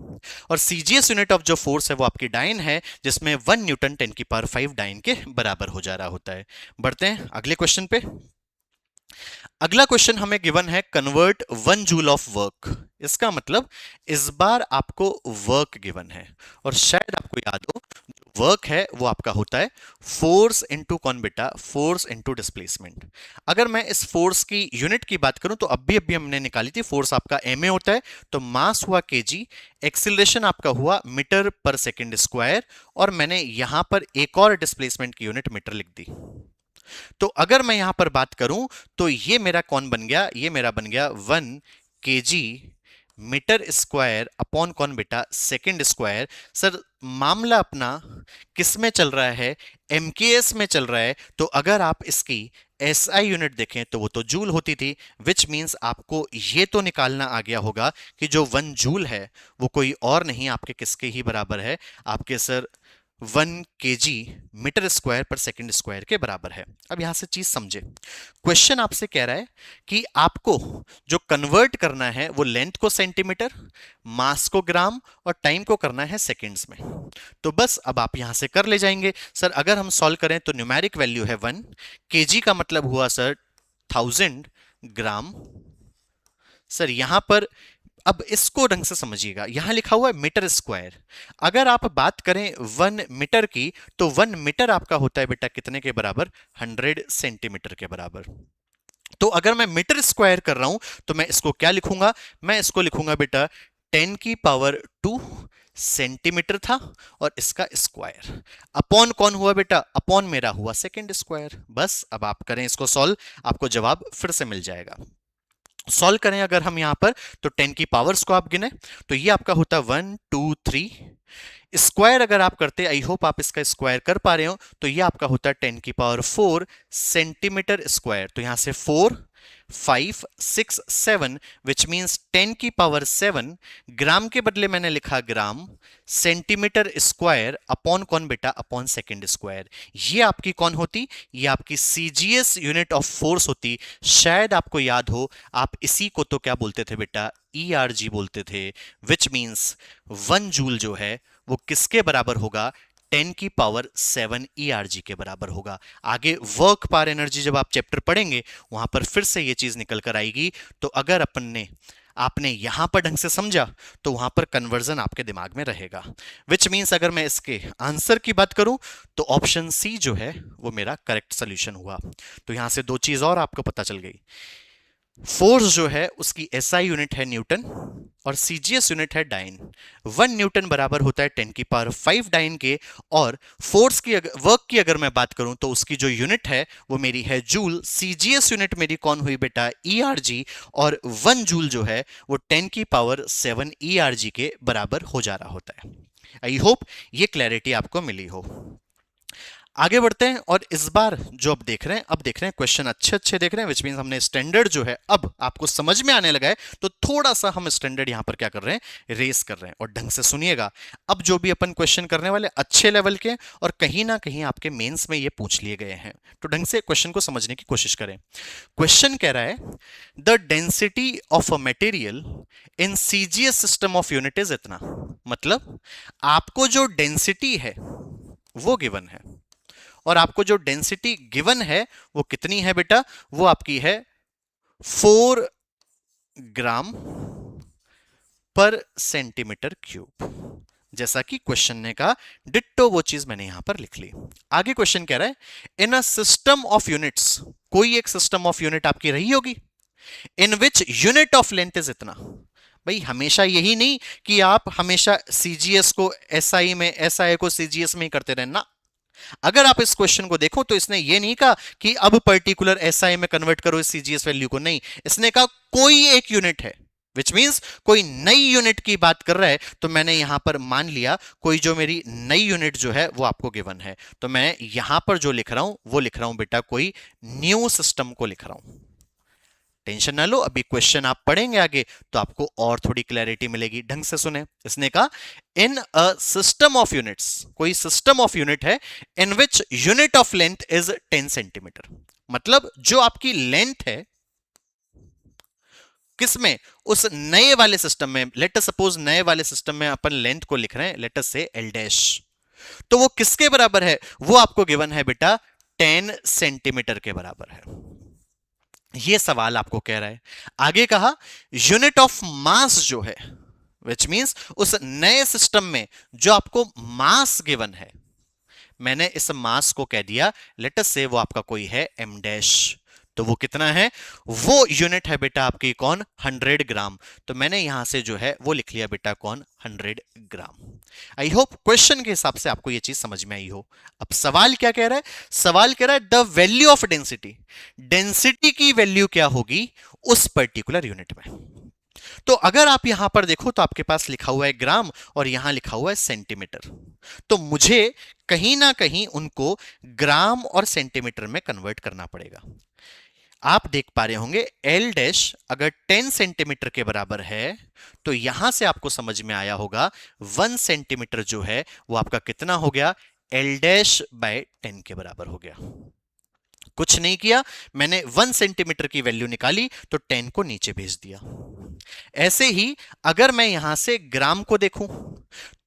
[SPEAKER 1] और सीजीएस यूनिट ऑफ जो फोर्स है वो आपकी डाइन है, जिसमें 1 न्यूटन 10 की पावर 5 डाइन के बराबर हो जा रहा होता है। बढ़ते हैं अगले क्वेश्चन पे। अगला क्वेश्चन हमें गिवन है कन्वर्ट 1 जूल ऑफ वर्क। इसका मतलब इस बार आपको वर्क गिवन है, और शायद आपको याद हो वर्क है वो आपका होता है फोर्स इनटू कौन बेटा, फोर्स इनटू डिस्प्लेसमेंट। अगर मैं इस फोर्स की यूनिट की बात करूं तो अभी हमने निकाली थी, फोर्स आपका एमए होता है, तो मास हुआ केजी, एक्सीलरेशन आपका हुआ मीटर पर सेकंड स्क्वायर, और मैंने यहां पर एक और डिस्प्लेसमेंट की यूनिट मीटर लिख दी। तो अगर मैं यहां पर बात करूं तो ये मेरा कौन बन गया, ये मेरा बन गया 1 kg मीटर स्क्वायर अपॉन कौन बेटा, सेकंड स्क्वायर। सर मामला अपना किस में चल रहा है, एमकेएस में चल रहा है, तो अगर आप इसकी एसआई यूनिट देखें तो वो तो जूल होती थी, विच मींस आपको ये तो निकालना आ गया होगा कि जो 1 जूल है वो कोई और नहीं आपके किसके ही बराबर है, आपके सर 1 kg मीटर स्क्वायर पर सेकंड स्क्वायर के बराबर है। अब यहां से चीज समझे, क्वेश्चन आपसे कह रहा है कि आपको जो कन्वर्ट करना है वो लेंथ को सेंटीमीटर, मास को ग्राम, और टाइम को करना है सेकंड्स में। तो बस अब आप यहां से कर ले जाएंगे। सर अगर हम सॉल्व करें तो न्यूमेरिक वैल्यू है 1 kg का मतलब हुआ सर 1000 ग्राम। सर यहां पर अब इसको ढंग से समझिएगा, यहां लिखा हुआ है मीटर स्क्वायर। अगर आप बात करें 1 मीटर की तो 1 मीटर आपका होता है बेटा कितने के बराबर, 100 सेंटीमीटर के बराबर। तो अगर मैं मीटर स्क्वायर कर रहा हूं तो मैं इसको क्या लिखूंगा, मैं इसको लिखूंगा बेटा 10 की पावर 2 सेंटीमीटर था, और इसका स्क्वायर अपॉन कौन हुआ बेटा, अपॉन मेरा हुआ सेकंड स्क्वायर। बस अब आप करें इसको सॉल्व, आपको जवाब फिर से मिल जाएगा। सॉल्व करें अगर हम यहां पर तो 10 की पावर्स को आप गिने तो ये आपका होता 1 2 3, स्क्वायर अगर आप करते, आई होप आप इसका स्क्वायर कर पा रहे हो, तो ये आपका होता है 10 की पावर 4 सेंटीमीटर स्क्वायर। तो यहां से 4 5 6 7 विच मींस 10 की पावर 7 ग्राम के बदले मैंने लिखा ग्राम, सेंटीमीटर स्क्वायर अपॉन कौन बेटा, अपॉन सेकंड स्क्वायर। ये आपकी कौन होती, ये आपकी सीजीएस यूनिट ऑफ फोर्स होती। शायद आपको याद हो, आप इसी को तो क्या बोलते थे बेटा, ईआरजी बोलते थे। विच मींस 1 जूल जो है वो किसके बराबर होगा, 10 की पावर 7 ईआरजी के बराबर होगा। आगे वर्क पर एनर्जी जब आप चैप्टर पढ़ेंगे वहां पर फिर से ये चीज निकल कर आएगी। तो अगर आपने यहां पर ढंग से समझा तो वहां पर कन्वर्जन आपके दिमाग में रहेगा। विच मींस अगर मैं इसके आंसर की बात करूं तो ऑप्शन सी जो है वो मेरा करेक्ट सोल्यूशन हुआ। तो यहां से दो चीज और आपको पता चल गई। फोर्स जो है उसकी एसआई यूनिट है न्यूटन और सीजीएस यूनिट है डाइन। 1 न्यूटन बराबर होता है 10 की पावर 5 डाइन के। और फोर्स की वर्क की अगर मैं बात करूं तो उसकी जो यूनिट है वो मेरी है जूल। सीजीएस यूनिट मेरी कौन हुई बेटा, ईआरजी। और 1 जूल जो है वो 10 की पावर 7 ईआरजी के बराबर हो जा रहा होता है। आई होप ये क्लैरिटी आपको मिली हो। आगे बढ़ते हैं और इस बार जो अब देख रहे हैं, अब देख रहे हैं क्वेश्चन अच्छे अच्छे देख रहे हैं। विच मींस हमने स्टैंडर्ड जो है अब आपको समझ में आने लगा है। तो थोड़ा सा हम स्टैंडर्ड यहां पर क्या कर रहे हैं, रेस कर रहे हैं। और ढंग से सुनिएगा, अब जो भी अपन क्वेश्चन करने वाले अच्छे लेवल के और कहीं ना कहीं आपके मेंस में ये पूछ लिए गए हैं। तो ढंग से क्वेश्चन को समझने की कोशिश करें। क्वेश्चन कह रहा है the density of a material in CGS system of unit is इतना। मतलब आपको जो डेंसिटी है वो गिवन है और आपको जो डेंसिटी गिवन है वो कितनी है बेटा, वो आपकी है 4 ग्राम पर सेंटीमीटर क्यूब। जैसा कि क्वेश्चन ने कहा, डिट्टो वो चीज मैंने यहां पर लिख ली। आगे क्वेश्चन कह रहा है in a system of units, कोई एक सिस्टम ऑफ यूनिट आपकी रही होगी in which unit of length is इतना। भाई हमेशा यही नहीं कि आप हमेशा सीजीएस को एसआई में, एसआई को सीजीएस में ही करते रहना। अगर आप इस क्वेश्चन को देखो तो इसने ये नहीं कहा कि अब पर्टिकुलर एसआई में कन्वर्ट करो इस सीजीएस वैल्यू को, नहीं, इसने कहा कोई एक यूनिट है। विच मींस कोई नई यूनिट की बात कर रहा है। तो मैंने यहां पर मान लिया कोई जो मेरी नई यूनिट जो है वो आपको गिवन है। तो मैं यहां पर जो लिख रहा हूं वो लिख रहा हूं बेटा कोई न्यू सिस्टम को लिख रहा हूं। टेंशन ना लो, अभी क्वेश्चन आप पढ़ेंगे आगे तो आपको और थोड़ी क्लैरिटी मिलेगी। ढंग से सुने, इसने कहा in a system of units, कोई सिस्टम ऑफ यूनिट है in which unit of length is 10 centimetre. मतलब जो आपकी लेंथ है किसमें, उस नए वाले सिस्टम में, लेट अस सपोज नए वाले सिस्टम में अपन लेंथ को लिख रहे हैं लेट अस से एल डैश, तो वो किसके बराबर है, वो आपको गिवन है बेटा 10 सेंटीमीटर के बराबर है। ये सवाल आपको कह रहा है। आगे कहा यूनिट ऑफ मास जो है, विच मींस उस नए सिस्टम में जो आपको मास गिवन है, मैंने इस मास को कह दिया लेट अस से वो आपका कोई है एम डैश। तो वो कितना है, वो यूनिट है बेटा आपकी कौन, 100 ग्राम। तो मैंने यहां से जो है वो लिख लिया बेटा कौन, 100 ग्राम। आई होप क्वेश्चन के हिसाब से आपको ये चीज समझ में आई हो। अब सवाल क्या कह रहा है, सवाल कह रहा है the value of density, density की वैल्यू क्या होगी उस पर्टिकुलर यूनिट में। तो अगर आप यहां पर देखो तो आपके पास लिखा हुआ है ग्राम और यहां लिखा हुआ है सेंटीमीटर। तो मुझे कहीं ना कहीं उनको ग्राम और सेंटीमीटर में कन्वर्ट करना पड़ेगा। आप देख पा रहे होंगे एल डैश अगर 10 सेंटीमीटर के बराबर है तो यहां से आपको समझ में आया होगा 1 सेंटीमीटर जो है वो आपका कितना हो गया, एल डैश बाय 10 के बराबर हो गया। कुछ नहीं किया, मैंने 1 सेंटीमीटर की वैल्यू निकाली तो 10 को नीचे भेज दिया। ऐसे ही अगर मैं यहां से ग्राम को देखूं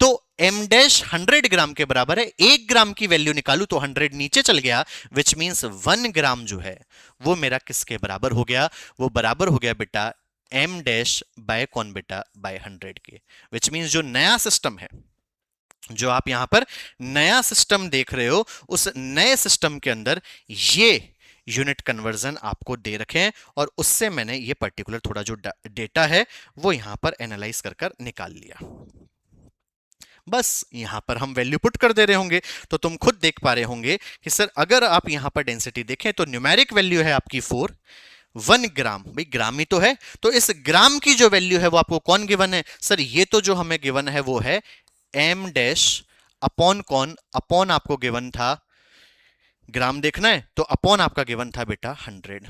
[SPEAKER 1] तो एम डैश 100 ग्राम के बराबर है, 1 ग्राम की वैल्यू निकालू तो 100 नीचे चल गया। विच मींस 1 ग्राम जो है वो मेरा किसके बराबर हो गया, वो बराबर हो गया बेटा एम डैश बाय कौन बेटा, बाय 100 के। विच मींस जो नया सिस्टम है, जो आप यहां पर नया सिस्टम देख रहे हो, उस नए सिस्टम के अंदर ये यूनिट कन्वर्जन आपको दे रखे हैं और उससे मैंने ये पर्टिकुलर थोड़ा जो डेटा है वो यहां पर एनालाइज कर निकाल लिया। बस यहां पर हम वैल्यू पुट कर दे रहे होंगे तो तुम खुद देख पा रहे होंगे कि सर अगर आप यहां पर डेंसिटी देखें तो न्यूमेरिक वैल्यू है आपकी 4, 1 ग्राम, भाई ग्राम ही तो है, तो इस ग्राम की जो वैल्यू है वो आपको कौन गिवन है, सर ये तो जो हमें गिवन है वो है एम डैश अपॉन कौन, अपॉन आपको गिवन था ग्राम देखना है तो अपॉन आपका गिवन था बेटा 100।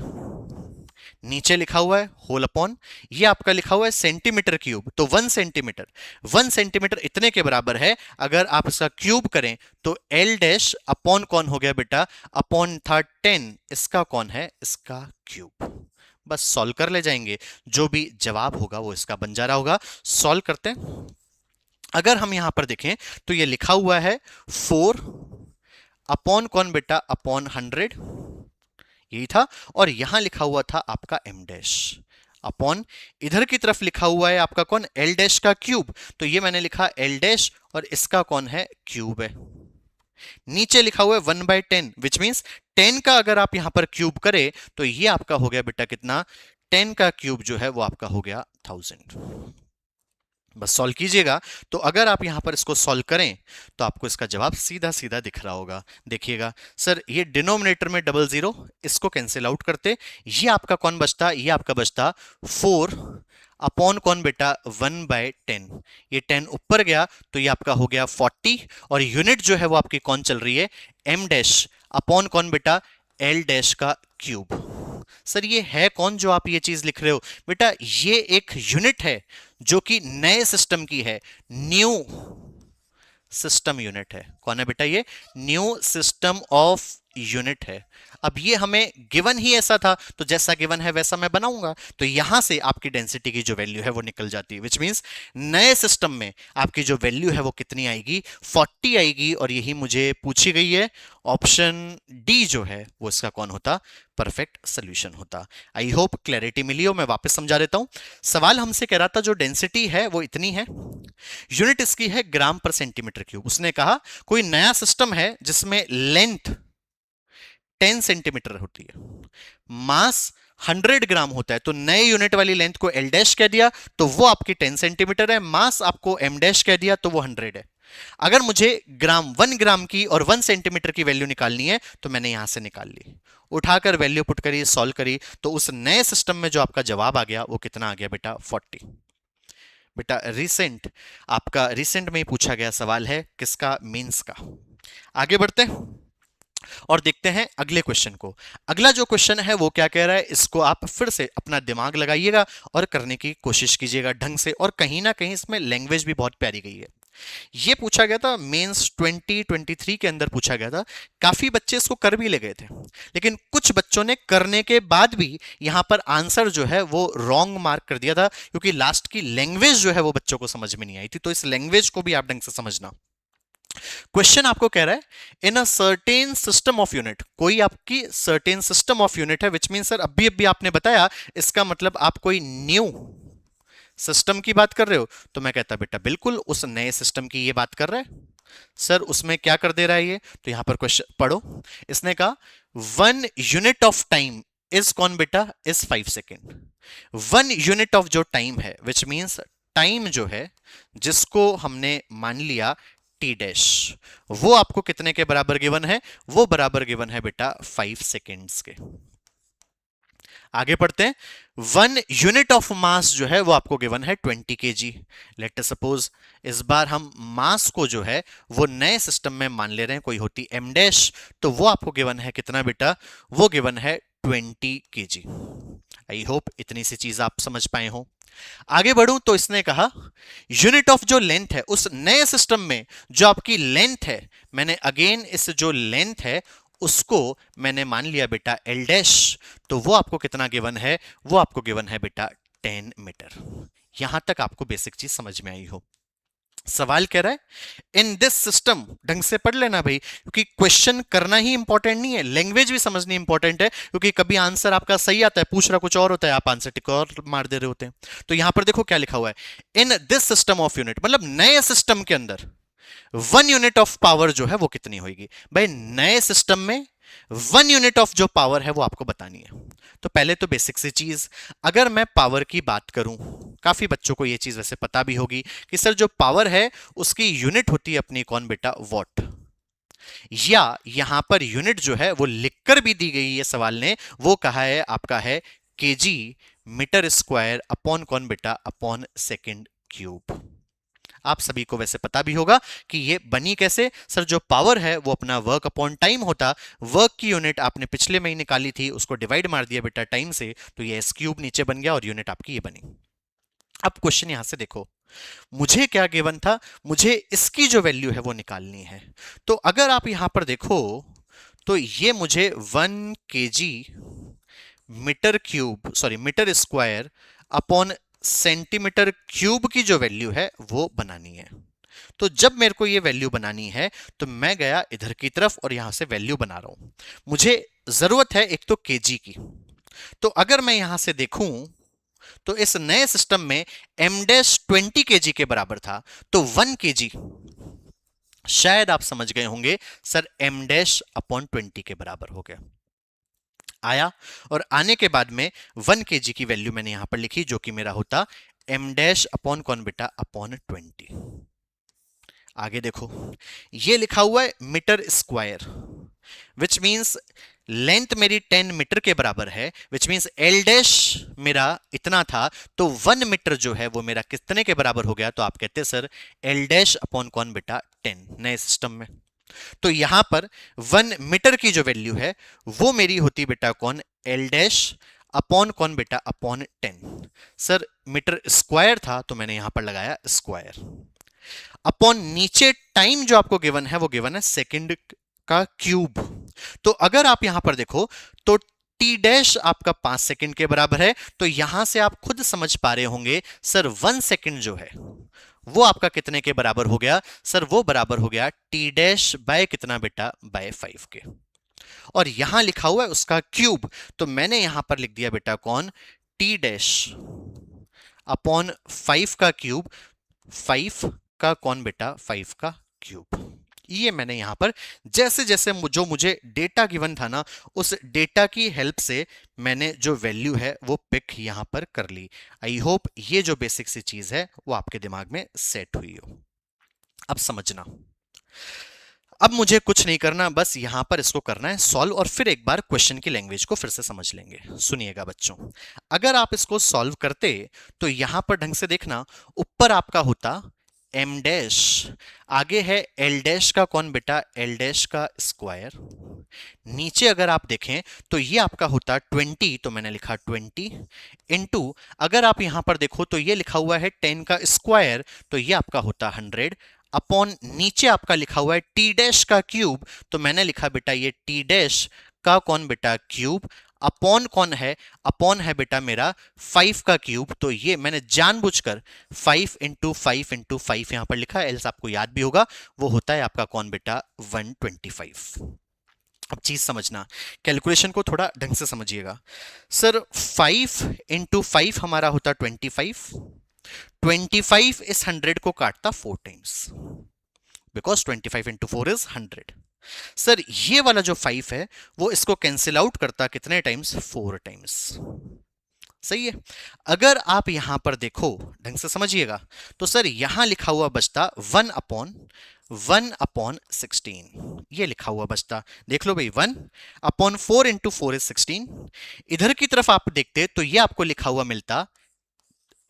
[SPEAKER 1] नीचे लिखा हुआ है होल अपॉन, ये आपका लिखा हुआ है सेंटीमीटर क्यूब, तो 1 सेंटीमीटर, 1 सेंटीमीटर इतने के बराबर है। अगर आप इसका क्यूब करें तो एल डैश अपॉन कौन हो गया बेटा, अपॉन था 10, इसका कौन है, इसका क्यूब। बस सॉल्व कर ले जाएंगे, जो भी जवाब होगा वो इसका बन जा रहा होगा। सॉल्व करते हैं। अगर हम यहां पर देखें तो ये लिखा हुआ है 4 अपॉन कौन बेटा, अपॉन 100, यही था। और यहां लिखा हुआ था आपका एम डैश अपॉन, इधर की तरफ लिखा हुआ है आपका कौन, एल डैश का क्यूब, तो ये मैंने लिखा एल डैश और इसका कौन है, क्यूब है। नीचे लिखा हुआ है 1/10 विच मींस 10 का अगर आप यहां पर क्यूब करें तो ये आपका हो गया बेटा कितना, 10 का क्यूब जो है वो आपका हो गया 1000। बस सॉल्व कीजिएगा। तो अगर आप यहां पर इसको सॉल्व करें तो आपको इसका जवाब सीधा सीधा दिख रहा होगा। देखिएगा सर, ये डिनोमिनेटर में डबल जीरो, इसको कैंसिल आउट करते, ये आपका कौन बचता, ये आपका बचता 4 अपॉन कौन बेटा 1/10, ये 10 ऊपर गया तो ये आपका हो गया 40, और यूनिट जो है वो आपकी कौन चल रही है, एम डैश अपॉन कौन बेटा, एल डैश का क्यूब। सर ये है कौन जो आप ये चीज लिख रहे हो, बेटा ये एक यूनिट है जो कि नए सिस्टम की है, न्यू सिस्टम यूनिट है। कौन है बेटा, ये न्यू सिस्टम ऑफ यूनिट है। अब ये हमें गिवन ही ऐसा था, तो जैसा गिवन है वैसा मैं बनाऊंगा, तो यहां से आपकी डेंसिटी की जो वैल्यू है वो निकल जाती है, विच मींस नए सिस्टम में आपकी जो वैल्यू है वो कितनी आएगी, 40 आएगी, और यही मुझे पूछी गई है। ऑप्शन डी जो है वो इसका कौन होता, परफेक्ट सोल्यूशन होता। आई होप क्लैरिटी मिली हो। मैं वापस समझा देता हूं। सवाल हमसे कह रहा था जो डेंसिटी है वो इतनी है, यूनिट इसकी है ग्राम पर सेंटीमीटर क्यूब। उसने कहा कोई नया सिस्टम है जिसमें लेंथ 10 सेंटीमीटर होती है, मास 100 ग्राम होता है, तो नए यूनिट वाली लेंथ को एल डैश कह दिया तो वो आपकी 10 सेंटीमीटर है, मास आपको एम डैश कह दिया तो वो 100 है। अगर मुझे ग्राम 1 ग्राम की और 1 सेंटीमीटर की वैल्यू निकालनी है तो मैंने यहां से निकाल ली, उठाकर वैल्यू पुट करी, सॉल्व करी, तो उस नए सिस्टम में जो आपका जवाब आ गया वो कितना आ गया बेटा, 40। बेटा रिसेंट, आपका रिसेंट में ही पूछा गया सवाल है किसका, मेंस का। आगे बढ़ते हैं और देखते हैं अगले क्वेश्चन को। अगला जो क्वेश्चन है वो क्या कह रहा है, इसको आप फिर से अपना दिमाग लगाइएगा और करने की कोशिश कीजिएगा ढंग से, और कहीं ना कहीं इसमें लैंग्वेज भी बहुत प्यारी गई है। ये पूछा गया था मेंस 2023 के अंदर पूछा गया था, काफी बच्चे इसको कर भी ले गए थे, लेकिन कुछ बच्चों ने करने के बाद भी यहां पर आंसर जो है वो रॉन्ग मार्क कर दिया था, क्योंकि लास्ट की लैंग्वेज जो है वो बच्चों को समझ में नहीं आई थी। तो इस लैंग्वेज को भी आप ढंग से समझना। क्वेश्चन आपको कह रहा है in a certain system of unit, कोई आपकी सर्टेन सिस्टम ऑफ यूनिट है, विच मीन सर अभी अभी आपने बताया, इसका मतलब आप कोई न्यू सिस्टम की बात कर रहे हो। तो मैं कहता बेटा बिल्कुल उस नए सिस्टम की ये बात कर रहा है। सर उसमें क्या कर दे रहा है ये, तो यहां पर क्वेश्चन पढ़ो, इसने कहा 1 यूनिट ऑफ टाइम इज कौन बेटा, इज 5 सेकेंड। 1 यूनिट ऑफ जो टाइम है, विच मीन्स टाइम जो है जिसको हमने मान लिया टी डैश, वो आपको कितने के बराबर गिवन है, वो बराबर गिवन है बेटा 5 सेकेंड्स के। आगे पढ़ते हैं। 1 यूनिट ऑफ मास जो है वो आपको गिवन है 20 kg। लेट अस सपोज इस बार हम मास को जो है वो नए सिस्टम में मान ले रहे हैं, कोई होती एम डैश, तो वो आपको गिवन है कितना बेटा, वो गिवन है 20 kg। आई होप इतनी सी चीज आप समझ पाए हो। आगे बढ़ूं तो इसने कहा यूनिट ऑफ जो लेंथ है उस नए सिस्टम में, जो आपकी लेंथ है, मैंने अगेन इस जो लेंथ है उसको मैंने मान लिया बेटा एल डैश, तो वो आपको कितना गिवन है, वो आपको गिवन है बेटा 10 मीटर। यहां तक आपको बेसिक चीज समझ में आई हो। सवाल कह रहा है इन दिस सिस्टम, ढंग से पढ़ लेना भाई, क्योंकि क्वेश्चन करना ही इंपॉर्टेंट नहीं है, लैंग्वेज भी समझनी इंपॉर्टेंट है, क्योंकि कभी आंसर आपका सही आता है, पूछ रहा कुछ और होता है, आप आंसर टिक और मार दे रहे होते हैं। तो यहां पर देखो क्या लिखा हुआ है, in this system of unit, मतलब नए सिस्टम के अंदर 1 यूनिट ऑफ पावर जो है वो कितनी होगी। भाई नए सिस्टम में 1 यूनिट ऑफ जो पावर है वो आपको बतानी है। तो पहले तो बेसिक सी चीज, अगर मैं पावर की बात करूं, काफी बच्चों को ये चीज वैसे पता भी होगी कि सर जो पावर है उसकी यूनिट होती है अपनी कौन बेटा, वॉट, या यहां पर यूनिट जो है वो लिखकर भी दी गई है सवाल ने, वो कहा है आपका है केजी मीटर स्क्वायर अपॉन कौन बेटा, अपॉन सेकेंड क्यूब। आप सभी को वैसे पता भी होगा कि ये बनी कैसे। सर जो पावर है वो अपना वर्क अपॉन टाइम होता, वर्क की यूनिट आपने पिछले में ही निकाली थी, उसको डिवाइड मार दिया बेटा टाइम से, तो ये एस क्यूब नीचे बन गया और यूनिट आपकी ये बनी। अब क्वेश्चन यहां से देखो, मुझे क्या गिवन था, मुझे इसकी जो वैल्यू है वो निकालनी है। तो अगर आप यहां पर देखो तो ये मुझे 1 kg metre cube sorry metre square upon centimetre cube की जो वैल्यू है वो बनानी है। तो जब मेरे को ये वैल्यू बनानी है तो मैं गया इधर की तरफ और यहां से वैल्यू बना रहा हूं। मुझे जरूरत है एक तो केजी की, तो अगर मैं यहां से देखूं तो इस नए सिस्टम में एम डैश 20 केजी के बराबर था, तो 1 केजी शायद आप समझ गए होंगे सर एम डैश अपॉन 20 के बराबर हो गया। आया और आने के बाद में 1 केजी की वैल्यू मैंने यहां पर लिखी जो कि मेरा होता एम डैश अपॉन कौन बेटा अपॉन 20। आगे देखो ये लिखा हुआ है metre square, which means length मेरी 10 मीटर के बराबर है, विच मींस एल डैश मेरा इतना था, तो 1 मीटर जो है वो मेरा कितने के बराबर हो गया, तो आप कहते हैं सर एल डैश अपॉन कौन बेटा 10 नए सिस्टम में। तो यहां पर 1 मीटर की जो वैल्यू है वो मेरी होती बेटा कौन एल डैश अपॉन कौन बेटा अपॉन 10। सर मीटर स्क्वायर था तो मैंने यहां पर लगाया स्क्वायर, अपॉन नीचे टाइम जो आपको गिवन है वो गिवन है सेकंड का क्यूब। तो अगर आप यहां पर देखो तो टी डैश आपका 5 सेकंड के बराबर है, तो यहां से आप खुद समझ पा रहे होंगे सर 1 सेकंड जो है वो आपका कितने के बराबर हो गया, सर वो बराबर हो गया टी डैश बाय कितना बेटा बाय 5 के, और यहां लिखा हुआ है उसका क्यूब, तो मैंने यहां पर लिख दिया बेटा कौन टी डैश अपॉन 5 का क्यूब, 5 का कौन बेटा 5 का क्यूब। ये मैंने यहां पर जैसे जैसे जो मुझे डेटा गिवन था ना उस डेटा की हेल्प से मैंने जो वैल्यू है वो पिक यहां पर कर ली। आई होप ये जो बेसिक सी चीज है वो आपके दिमाग में सेट हुई हो। अब समझना, अब मुझे कुछ नहीं करना, बस यहां पर इसको करना है सॉल्व, और फिर एक बार क्वेश्चन की लैंग्वेज को फिर से समझ लेंगे। सुनिएगा बच्चों, अगर आप इसको सॉल्व करते तो यहां पर ढंग से देखना, ऊपर आपका होता एम डैश, आगे है एल डैश का कौन बेटा एल डैश का स्क्वायर, नीचे अगर आप देखें तो ये आपका होता 20, तो मैंने लिखा 20 इनटू, अगर आप यहां पर देखो तो ये लिखा हुआ है 10 का स्क्वायर, तो ये आपका होता 100 अपॉन नीचे आपका लिखा हुआ है टी डैश का क्यूब, तो मैंने लिखा बेटा ये टी डैश का कौन बेटा क्यूब, अपॉन कौन है, अपॉन है बेटा मेरा 5 का क्यूब, तो ये मैंने जानबूझकर 5 इंटू 5 इंटू 5 यहां पर लिखा, एल्स आपको याद भी होगा वो होता है आपका कौन बेटा 125। अब चीज समझना, कैलकुलेशन को थोड़ा ढंग से समझिएगा। सर 5 इंटू 5 हमारा होता 25, 25 इस 100 को काटता 4 times, because 25 into 4 is 100। Sir ये वाला जो 5 है वो इसको कैंसिल आउट करता कितने टाइम्स, 4 टाइम्स। सही है। अगर आप यहां पर देखो ढंग से समझिएगा तो सर यहां लिखा हुआ बचता 1 अपॉन 16, ये लिखा हुआ बचता, देख लो भाई 1 अपॉन 4 इंटू 4 इज 16। इधर की तरफ आप देखते तो ये आपको लिखा हुआ मिलता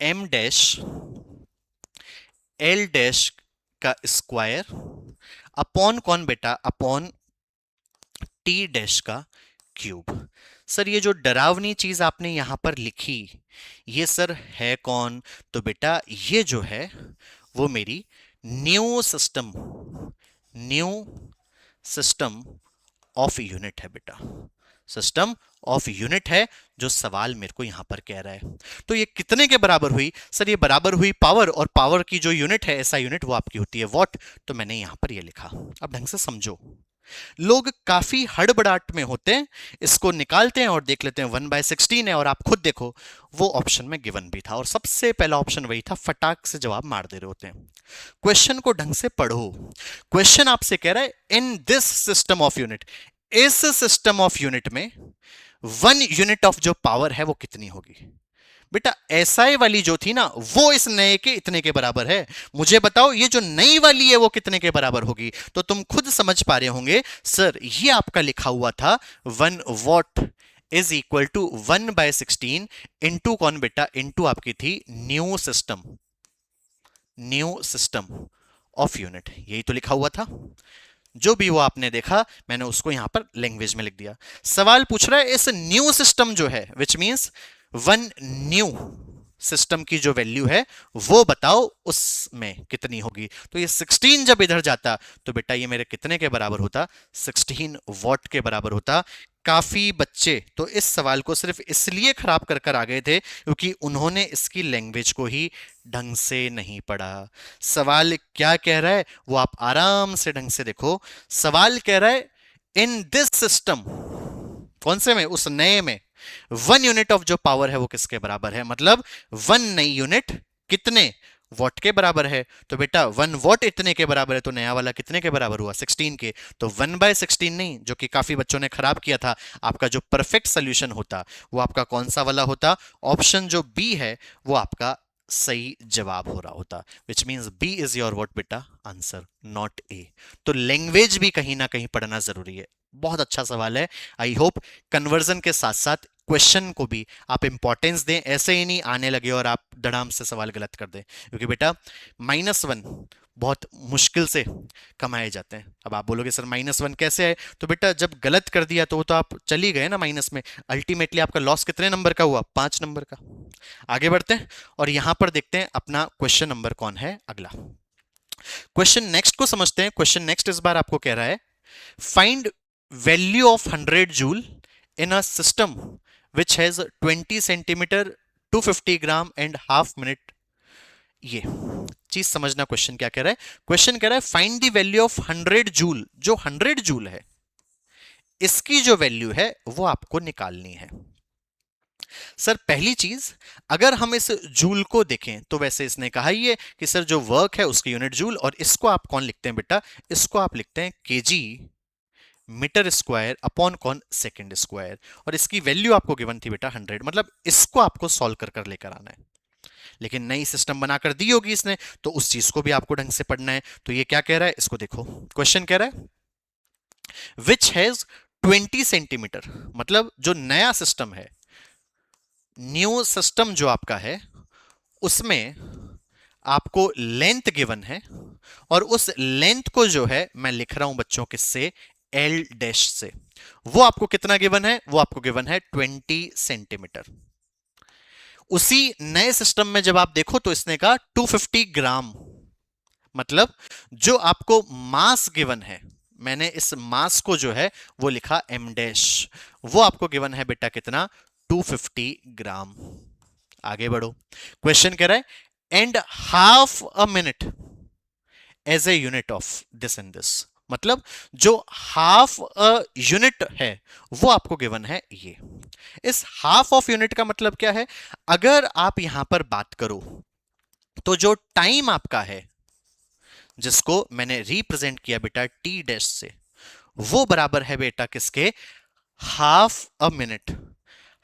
[SPEAKER 1] एम डैश एल डैश का स्क्वायर अपॉन कौन बेटा अपॉन टी डैश का क्यूब। सर ये जो डरावनी चीज आपने यहां पर लिखी ये सर है कौन, तो बेटा ये जो है वो मेरी न्यू सिस्टम ऑफ यूनिट है बेटा, सिस्टम ऑफ यूनिट है जो सवाल मेरे को यहां पर कह रहा है। तो ये कितने के बराबर हुई, सर ये बराबर हुई पावर, और पावर की जो यूनिट है ऐसा यूनिट वो आपकी होती है वॉट, तो मैंने यहां पर ये लिखा। अब ढंग से समझो, लोग काफी हड़बड़ाहट में होते हैं, इसको निकालते हैं और देख लेते हैं 1/16 है, और आप खुद देखो वो ऑप्शन में गिवन भी था और सबसे पहला ऑप्शन वही था, फटाक से जवाब मार दे रहे होते हैं। क्वेश्चन को ढंग से पढ़ो, क्वेश्चन आपसे कह रहा है in this system of unit, इस सिस्टम ऑफ यूनिट में 1 यूनिट ऑफ जो पावर है वो कितनी होगी। बेटा एसआई वाली जो थी ना वो इस नए के इतने के बराबर है, मुझे बताओ ये जो नई वाली है वो कितने के बराबर होगी, तो तुम खुद समझ पा रहे होंगे सर ये आपका लिखा हुआ था 1 what is equal to 1/16 into कौन बेटा इंटू आपकी थी new new system of unit, यही तो लिखा हुआ था। जो भी वो आपने देखा मैंने उसको यहां पर लैंग्वेज में लिख दिया। सवाल पूछ रहा है इस न्यू सिस्टम जो है, which means one new system की जो वैल्यू है वो बताओ उसमें कितनी होगी। तो ये 16 जब इधर जाता तो बेटा ये मेरे कितने के बराबर होता, 16 वॉट के बराबर होता। काफी बच्चे तो इस सवाल को सिर्फ इसलिए खराब कर कर आ गए थे क्योंकि उन्होंने इसकी लैंग्वेज को ही ढंग से नहीं पढ़ा। सवाल क्या कह रहा है वो आप आराम से ढंग से देखो। सवाल कह रहा है इन दिस सिस्टम, कौन से में, उस नए में, वन यूनिट ऑफ जो पावर है वो किसके बराबर है, मतलब वन नई यूनिट कितने वॉट के बराबर है। तो बेटा 1 वॉट इतने के बराबर है, तो नया वाला कितने के बराबर हुआ, 16 के। तो 1/16 नहीं, जो कि काफी बच्चों ने खराब किया था। आपका जो परफेक्ट सोल्यूशन होता वो आपका कौन सा वाला होता, ऑप्शन जो बी है वो आपका सही जवाब हो रहा होता, which means B is your what बेटा आंसर, नॉट ए। तो लैंग्वेज भी कहीं ना कहीं पढ़ना जरूरी है। बहुत अच्छा सवाल है। आई होप कन्वर्जन के साथ साथ क्वेश्चन को भी आप इंपॉर्टेंस दें, ऐसे ही नहीं आने लगे और आप धड़ाम से सवाल गलत कर दें, क्योंकि बेटा -1 बहुत मुश्किल से कमाए जाते हैं। अब आप बोलोगे सर -1 कैसे है, तो बेटा जब गलत कर दिया तो वो तो आप चली गए ना माइनस में। अल्टीमेटली आपका लॉस कितने नंबर का हुआ, 5 नंबर का। आगे बढ़ते हैं और यहां पर देखते हैं अपना क्वेश्चन नंबर कौन है अगला। क्वेश्चन नेक्स्ट को समझते हैं। क्वेश्चन नेक्स्ट इस बार आपको कह रहा है find value of 100 joule in a system which has 20 centimetre 250 gram and half minute. ये चीज समझना, क्वेश्चन क्या कह रहा है। क्वेश्चन कह रहा है find the value of 100 joule, जो 100 जूल है इसकी जो वैल्यू है वो आपको निकालनी है। सर पहली चीज, अगर हम इस जूल को देखें तो वैसे इसने कहा ही है कि सर जो वर्क है उसकी यूनिट जूल, और इसको आप कौन लिखते हैं बेटा, इसको आप लिखते हैं केजी मीटर स्क्वायर अपॉन कौन, सेकंड स्क्वायर। और इसकी वैल्यू आपको गिवन थी बेटा 100, मतलब इसको आपको सॉल्व कर कर लेकर आना है। लेकिन नई सिस्टम बनाकर दी होगी इसने, तो उस चीज को भी आपको ढंग से पढ़ना है। तो ये क्या कह रहा है, इसको देखो। क्वेश्चन कह रहा है विच हैज 20 सेंटीमीटर, मतलब जो नया सिस्टम है, न्यू सिस्टम जो आपका है, उसमें आपको लेंथ गिवन है, और उस लेंथ को जो है मैं लिख रहा हूं बच्चों किससे, एल डैश से। वो आपको कितना गिवन है, वो आपको गिवन है 20 सेंटीमीटर। उसी नए सिस्टम में जब आप देखो तो इसने कहा 250 ग्राम, मतलब जो आपको मास गिवन है, मैंने इस मास को जो है वो लिखा एम डैश, वो आपको गिवन है बेटा कितना, 250 ग्राम। आगे बढ़ो। क्वेश्चन कह रहा है and half a minute as a unit of this and this, मतलब जो हाफ अ यूनिट है वो आपको गिवन है ये। इस हाफ ऑफ यूनिट का मतलब क्या है, अगर आप यहां पर बात करो तो जो टाइम आपका है जिसको मैंने रिप्रेजेंट किया बेटा टी डैश से, वो बराबर है बेटा किसके, half a minute.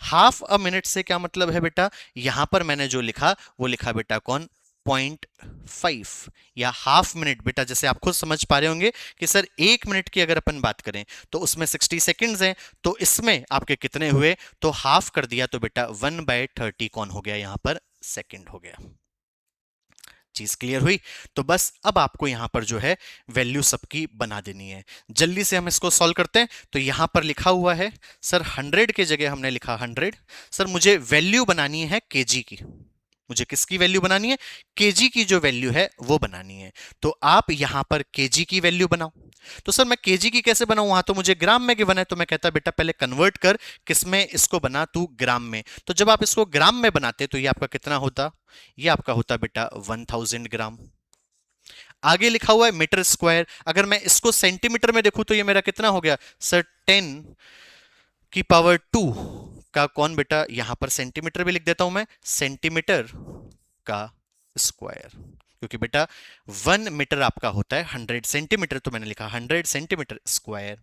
[SPEAKER 1] Half a minute से क्या मतलब है बेटा, यहां पर मैंने जो लिखा वो लिखा बेटा कौन, 0.5 या हाफ मिनट। बेटा जैसे आप खुद समझ पा रहे होंगे कि सर 1 मिनट की अगर अपन बात करें तो उसमें 60 सेकंड्स हैं, तो इसमें आपके कितने हुए, तो हाफ कर दिया तो बेटा 1/30 कौन हो गया यहां पर, सेकंड हो गया। चीज क्लियर हुई। तो बस अब आपको यहां पर जो है वैल्यू सबकी बना देनी है। जल्दी से हम इसको सॉल्व करते हैं। तो यहां पर लिखा हुआ है सर 100 के जगह हमने लिखा 100। सर मुझे वैल्यू बनानी है केजी की, मुझे किसकी वैल्यू बनानी है, केजी की जो वैल्यू है वो बनानी है। तो आप यहां पर केजी की वैल्यू बनाओ। तो सर मैं केजी की कैसे बनाऊं, वहां तो मुझे ग्राम में गिवन है। तो मैं कहता बेटा पहले कन्वर्ट कर, किसमें, इसको बना तू ग्राम में। तो जब आप इसको ग्राम में बनाते तो ये आपका कितना होता, ये आपका होता बेटा 1000 ग्राम। आगे लिखा हुआ है मीटर स्क्वायर, अगर मैं इसको सेंटीमीटर में देखूं तो ये मेरा कितना हो गया सर, 10⁻²। का कौन बेटा, यहां पर सेंटीमीटर भी लिख देता हूं मैं, सेंटीमीटर का स्क्वायर, क्योंकि बेटा 1 मीटर आपका होता है 100 सेंटीमीटर, तो मैंने लिखा 100 सेंटीमीटर स्क्वायर।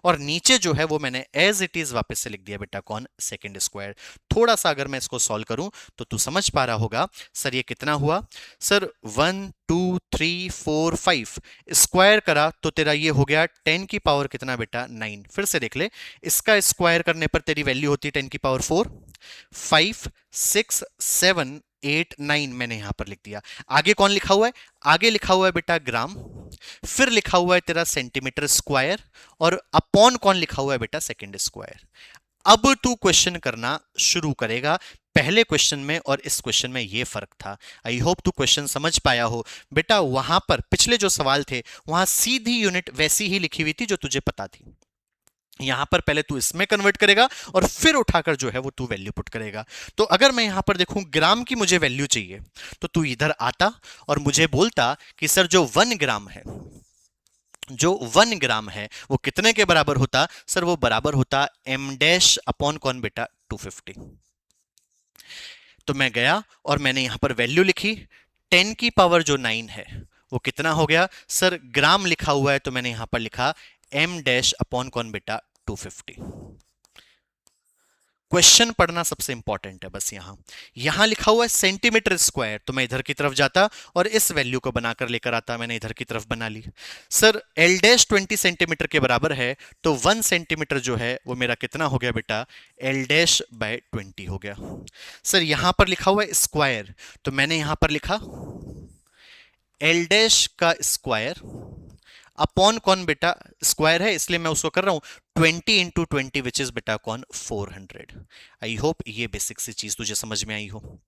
[SPEAKER 1] और नीचे जो है वो मैंने एज इट इज वापस से लिख दिया बेटा कौन, सेकंड स्क्वायर। थोड़ा सा अगर मैं इसको सॉल्व करूं तो तू समझ पा रहा होगा सर ये कितना हुआ। सर 1 2 3 4 5 स्क्वायर करा तो तेरा ये हो गया 10 की पावर कितना बेटा, 9। फिर से देख ले, इसका स्क्वायर करने पर तेरी वैल्यू होती है 10 की पावर 4, 5 6 7 89 मैंने यहां पर लिख दिया। आगे कौन लिखा हुआ है? आगे लिखा हुआ है बेटा ग्राम, फिर लिखा हुआ है तेरा सेंटीमीटर स्क्वायर, और अपॉन कौन लिखा हुआ है बेटा? Second square. अब तू क्वेश्चन करना शुरू करेगा। पहले क्वेश्चन में और इस क्वेश्चन में ये फर्क था। आई होप तू क्वेश्चन समझ पाया हो बेटा। वहां पर पिछले जो सवाल थे वहां सीधी यूनिट वैसी ही लिखी हुई थी जो तुझे पता थी। यहां पर पहले तू इसमें कन्वर्ट करेगा और फिर उठाकर जो है वो तू वैल्यू पुट करेगा। तो अगर मैं यहां पर देखूं ग्राम की मुझे वैल्यू चाहिए, तो तू इधर आता और मुझे बोलता कि सर जो 1 ग्राम है, जो 1 ग्राम है वो कितने के बराबर होता? सर वो बराबर होता m डैश अपॉन कौन बेटा? 250। तो मैं गया और मैंने यहां पर वैल्यू लिखी, 10 की पावर जो 9 है वो कितना हो गया? सर ग्राम लिखा हुआ है तो मैंने यहां पर लिखा m डैश अपॉन कौन बेटा? 250। क्वेश्चन पढ़ना सबसे इंपॉर्टेंट है बस। यहां लिखा हुआ है सेंटीमीटर स्क्वायर, तो मैं इधर की तरफ जाता और इस वैल्यू को बनाकर लेकर आता। मैंने इधर की तरफ बना ली। सर एल डैश 20 सेंटीमीटर के बराबर है, तो 1 सेंटीमीटर जो है वो मेरा कितना हो गया बेटा? एल डैश बाय 20 हो गया। सर यहां पर लिखा हुआ है स्क्वायर, तो मैंने यहां पर लिखा एल डैश का स्क्वायर अपॉन कौन बेटा? स्क्वायर है इसलिए मैं उसको कर रहा हूं 20 इंटू 20 विच इज बेटा कौन? 400। आई होप ये बेसिक सी चीज तुझे समझ में आई हो।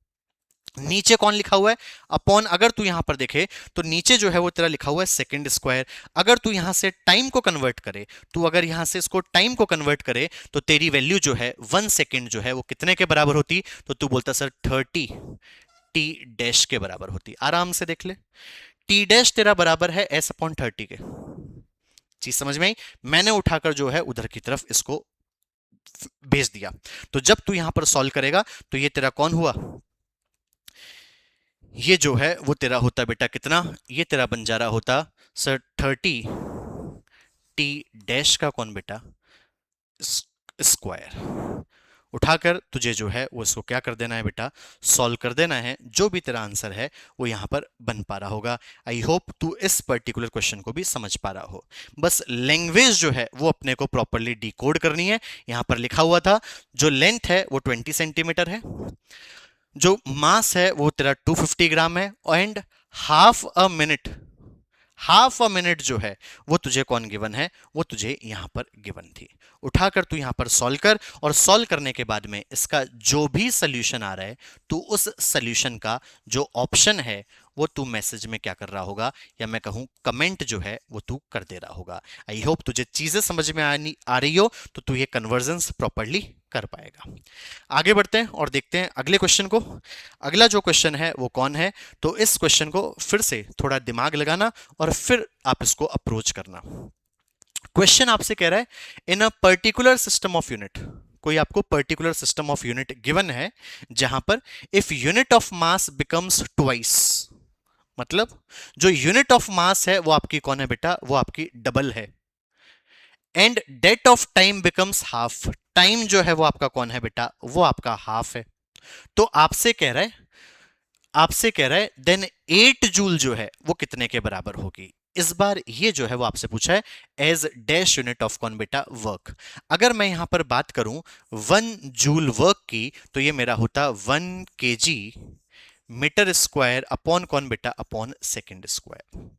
[SPEAKER 1] नीचे कौन लिखा हुआ है? अपॉन। अगर तू यहां पर देखे तो नीचे जो है वो तेरा लिखा हुआ है सेकंड स्क्वायर। अगर तू यहां से टाइम को कन्वर्ट करे, तू अगर यहां से इसको टाइम को कन्वर्ट करे तो तेरी वैल्यू जो है 1 सेकंड जो है वो कितने के बराबर होती? तो तू बोलता सर 30 टी डैश के बराबर होती। आराम से देख ले, टी डैश तेरा बराबर है एस अपॉन 30 के। चीज समझ में आई? मैंने उठाकर जो है उधर की तरफ इसको भेज दिया। तो जब तू यहां पर सॉल्व करेगा तो ये तेरा कौन हुआ? ये जो है वो तेरा होता बेटा कितना? ये तेरा बन जा रहा होता सर 30 टी डैश का कौन बेटा? स्क्वायर। उठाकर तुझे जो है वो इसको क्या कर देना है बेटा? सॉल्व कर देना है। जो भी तेरा आंसर है वो यहां पर बन पा रहा होगा। आई होप तू इस पर्टिकुलर क्वेश्चन को भी समझ पा रहा हो। बस लैंग्वेज जो है वो अपने को प्रॉपरली डिकोड करनी है। यहां पर लिखा हुआ था जो लेंथ है वो 20 सेंटीमीटर है, जो मास है वो तेरा 250 ग्राम है, एंड हाफ अ मिनट जो है वो तुझे कौन गिवन है? वो तुझे यहां पर गिवन थी। उठाकर तू यहां पर सॉल्व कर, और सॉल्व करने के बाद में इसका जो भी सॉल्यूशन आ रहा है, तू उस सॉल्यूशन का जो ऑप्शन है वो तू मैसेज में क्या कर रहा होगा, या मैं कहूं कमेंट जो है वो तू कर दे रहा होगा। आई होप तुझे चीजें समझ में आ रही हो तो तू ये कन्वर्जन्स प्रॉपरली कर पाएगा। आगे बढ़ते हैं और देखते हैं अगले क्वेश्चन को। अगला जो क्वेश्चन है वो कौन है? तो इस क्वेश्चन को फिर से थोड़ा दिमाग लगाना और फिर आप इसको अप्रोच करना। क्वेश्चन आपसे कह रहा है in a particular system of unit, कोई आपको particular system of unit given है जहां पर if unit of mass becomes twice, मतलब जो यूनिट ऑफ मास है वो आपकी कौन है बेटा? वो आपकी डबल है। And that of time becomes half, time जो है वो आपका कौन है बेटा? वो आपका हाफ है। तो आपसे कह रहा है देन 8 जूल जो है वो कितने के बराबर होगी? इस बार ये जो है वो आपसे पूछा है एज डैश यूनिट ऑफ कौन बेटा? वर्क। अगर मैं यहां पर बात करूं 1 जूल वर्क की, तो ये मेरा होता 1 केजी मीटर स्क्वायर अपॉन कौन बेटा? Upon second square.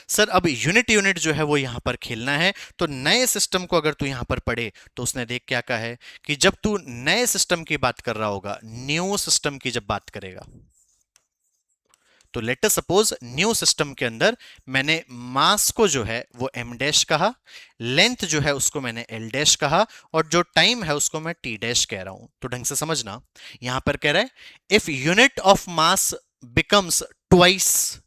[SPEAKER 1] सर अब यूनिट यूनिट जो है वो यहां पर खेलना है। तो नए सिस्टम को अगर तू यहां पर पढ़े तो उसने देख क्या कहा है कि जब तू नए सिस्टम की बात कर रहा होगा, न्यू सिस्टम की जब बात करेगा, तो let us suppose new system के अंदर मैंने मास को जो है वो m डैश कहा, लेंथ जो है उसको मैंने l डैश कहा, और जो टाइम है उसको मैं t डैश कह रहा हूं। तो ढंग से समझना, यहां पर कह रहा है if unit of mass becomes twice,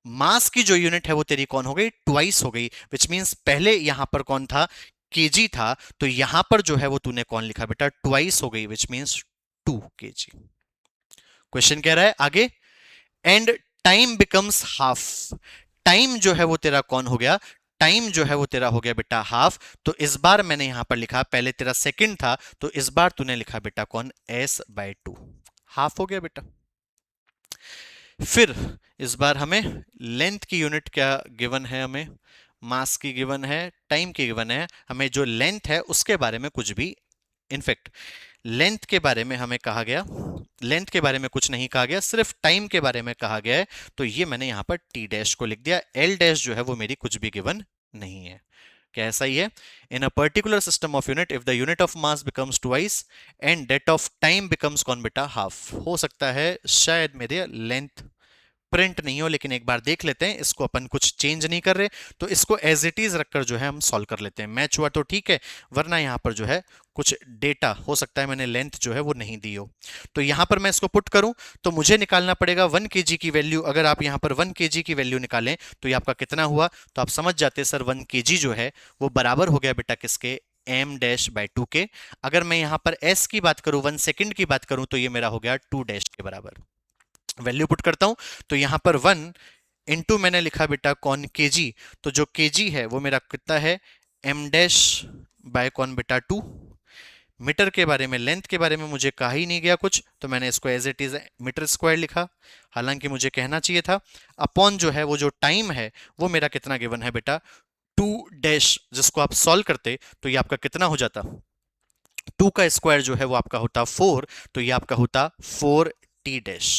[SPEAKER 1] mass की जो यूनिट है वो तेरी कौन हो गई? ट्वाइस हो गई। विच मींस पहले यहां पर कौन था? केजी था, तो यहां पर जो है वो तूने कौन लिखा बेटा? ट्वाइस हो गई, विच मींस 2 केजी। क्वेश्चन कह रहा है आगे and time becomes half, time जो है वो तेरा कौन हो गया? टाइम जो है वो तेरा हो गया बेटा हाफ। तो इस बार मैंने यहां पर लिखा, पहले तेरा सेकंड था तो इस बार तूने लिखा बेटा कौन? s बाय 2, हाफ हो गया बेटा। फिर इस बार हमें लेंथ की यूनिट क्या गिवन है? हमें मास की गिवन है, टाइम की गिवन है। हमें जो लेंथ है उसके बारे में कुछ भी, इनफैक्ट लेंथ के बारे में हमें कहा गया लेंथ के बारे में कुछ नहीं कहा गया, सिर्फ टाइम के बारे में कहा गया है, तो ये मैंने यहां पर टी डैश को लिख दिया। एल डैश जो है वो मेरी कुछ भी गिवन नहीं है। क्या ऐसा ही है? In a particular system of unit if the unit of mass becomes twice and that of time becomes कौन बेटा? हाफ। हो सकता है शायद मेरे लेंथ प्रिंट नहीं हो, लेकिन एक बार देख लेते हैं। इसको अपन कुछ चेंज नहीं कर रहे, तो इसको एज इट इज रखकर जो है हम सॉल्व कर लेते हैं। मैच हुआ तो ठीक है, वरना यहां पर जो है कुछ डेटा हो सकता है मैंने लेंथ जो है वो नहीं दी हो। तो यहां पर मैं इसको पुट करूं तो मुझे निकालना पड़ेगा 1 kg की वैल्यू। अगर आप यहां पर 1 kg की वैल्यू निकालें तो ये आपका कितना हुआ? तो आप समझ जाते हैं सर 1 kg जो है वो बराबर हो गया बेटा किसके? m डैश बाय 2 के। अगर मैं यहां पर s की बात करूं, 1 सेकंड की बात करूं, तो ये मेरा हो गया 2 डैश के बराबर। वैल्यू पुट करता हूं तो यहां पर 1 इंटू मैंने लिखा बेटा कौन? केजी। तो जो केजी है वो मेरा कितना है? m डैश बाय कौन बेटा? 2। मीटर के बारे में, लेंथ के बारे में मुझे कहा ही नहीं गया कुछ, तो मैंने इसको as it is metre square लिखा, हालांकि मुझे कहना चाहिए था। अपॉन जो है वो जो टाइम है वो मेरा कितना गिवन है बेटा? 2 डैश। जिसको आप सॉल्व करते तो ये आपका कितना हो जाता? 2 का स्क्वायर जो है वो आपका होता 4, तो ये आपका होता 4 टी डैश।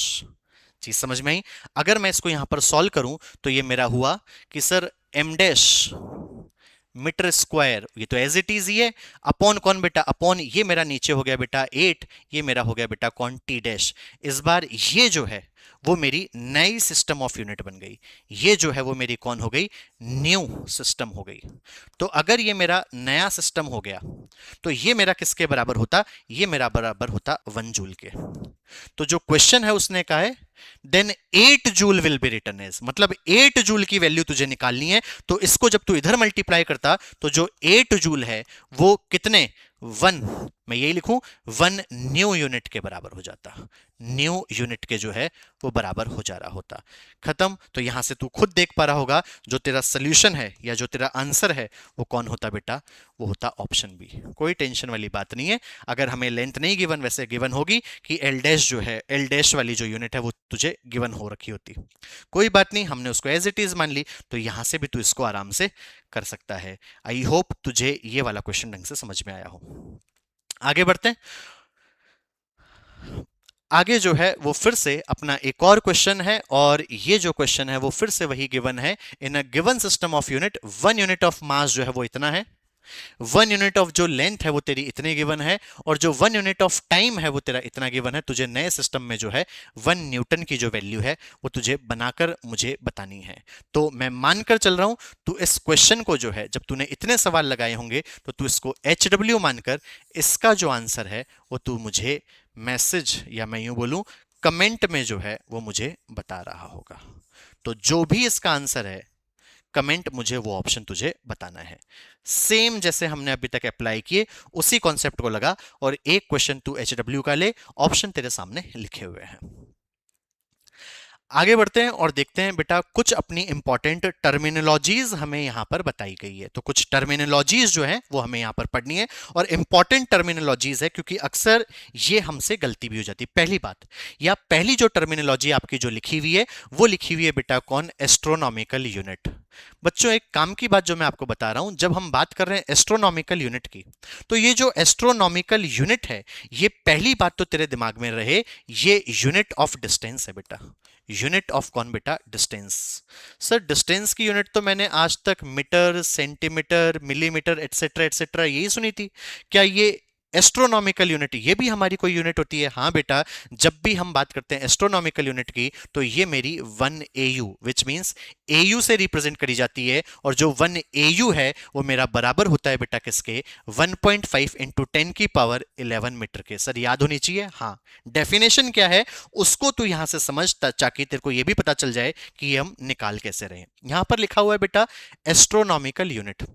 [SPEAKER 1] चीज समझ में आई? अगर मैं इसको यहां पर सॉल्व करूं तो ये मेरा हुआ कि sir m dash metre square, ये तो एज इट इज ही है, अपॉन कौन बेटा? अपॉन ये मेरा नीचे हो गया बेटा 8, ये मेरा हो गया बेटा कौन? T dash. इस बार ये जो है वो मेरी नई सिस्टम ऑफ यूनिट बन गई। ये जो है वो मेरी कौन हो गई? न्यू सिस्टम हो गई। तो अगर ये मेरा नया सिस्टम हो गया तो ये मेरा किसके बराबर होता? ये मेरा बराबर होता 1 जूल के। तो जो क्वेश्चन है उसने कहा है then 8 joule will be written as, मतलब 8 जूल की वैल्यू तुझे निकालनी है। तो इसको जब तू इधर मल्टीप्लाई करता तो जो 8 जूल है वो कितने? 1, मैं यही लिखूं 1 न्यू यूनिट के बराबर हो जाता। न्यू यूनिट के जो है वो बराबर हो जा रहा होता। खत्म। तो यहां से तू खुद देख पा रहा होगा जो तेरा सोल्यूशन है या जो तेरा आंसर है वो कौन होता बेटा? वो होता ऑप्शन बी। कोई टेंशन वाली बात नहीं है। अगर हमें लेंथ नहीं गिवन, वैसे गिवन होगी कि एल डैश जो है, एल डैश वाली जो यूनिट है वो तुझे गिवन हो रखी होती। कोई बात नहीं, हमने उसको एज इट इज मान ली, तो यहां से भी तू इसको आराम से कर सकता है। आई होप तुझे ये वाला क्वेश्चन ढंग से समझ में आया हो। आगे बढ़ते हैं। आगे जो है वो फिर से अपना एक और क्वेश्चन है, और ये जो क्वेश्चन है वो फिर से वही गिवन है। In a given system of unit 1 unit of mass जो है वो इतना है, 1 यूनिट ऑफ जो लेंथ है वो तेरी इतने गिवन है, और जो 1 यूनिट ऑफ टाइम है वो तेरा इतना गिवन है। तुझे नए सिस्टम में जो है 1 न्यूटन की जो वैल्यू है वो तुझे बनाकर मुझे बतानी है। तो मैं मानकर चल रहा हूं तू इस क्वेश्चन को जो है, जब तूने इतने सवाल लगाए होंगे तो तू इसको HW मानकर इसका जो आंसर है वो तू मुझे मैसेज, या मैं यूं बोलूं कमेंट में जो है वो मुझे बता रहा होगा। तो जो भी इसका आंसर है कमेंट मुझे वो ऑप्शन तुझे बताना है। सेम जैसे हमने अभी तक अप्लाई किए उसी कॉन्सेप्ट को लगा, और एक क्वेश्चन तू HW का ले, ऑप्शन तेरे सामने लिखे हुए हैं। आगे बढ़ते हैं और देखते हैं बेटा कुछ अपनी इंपॉर्टेंट टर्मिनोलॉजीज हमें यहां पर बताई गई है। तो कुछ टर्मिनोलॉजीज जो है वो हमें यहां पर पढ़नी है, और इंपॉर्टेंट टर्मिनोलॉजीज है क्योंकि अक्सर ये हमसे गलती भी हो जाती है। पहली बात, या पहली जो टर्मिनोलॉजी आपकी जो लिखी हुई है वो लिखी हुई है बेटा कौन? Astronomical unit. बच्चों एक काम की बात जो मैं आपको बता रहा हूं, जब हम बात कर रहे हैं एस्ट्रोनॉमिकल यूनिट की, तो ये जो एस्ट्रोनॉमिकल यूनिट है, ये पहली बात तो तेरे दिमाग में रहे, ये यूनिट ऑफ डिस्टेंस है बेटा। यूनिट ऑफ कौन बेटा? डिस्टेंस। सर डिस्टेंस की यूनिट तो मैंने आज तक metre, centimetre, millimetre etcetera etcetera यही सुनी थी। क्या ये एस्ट्रोनॉमिकल यूनिट ये भी हमारी कोई यूनिट होती है? हाँ बेटा, जब भी हम बात करते हैं एस्ट्रोनॉमिकल यूनिट की तो ये मेरी 1 AU विच मींस AU से रिप्रेजेंट करी जाती है, और जो 1 AU है वो मेरा बराबर होता है बेटा किसके? 1.5 इंटू 10 की पावर 11 मीटर के। सर याद होनी चाहिए। हाँ, डेफिनेशन क्या है उसको तू यहां से समझ, ताकि तेरे को ये भी पता चल जाए कि ये हम निकाल कैसे रहे। यहां पर लिखा हुआ है बेटा एस्ट्रोनॉमिकल यूनिट।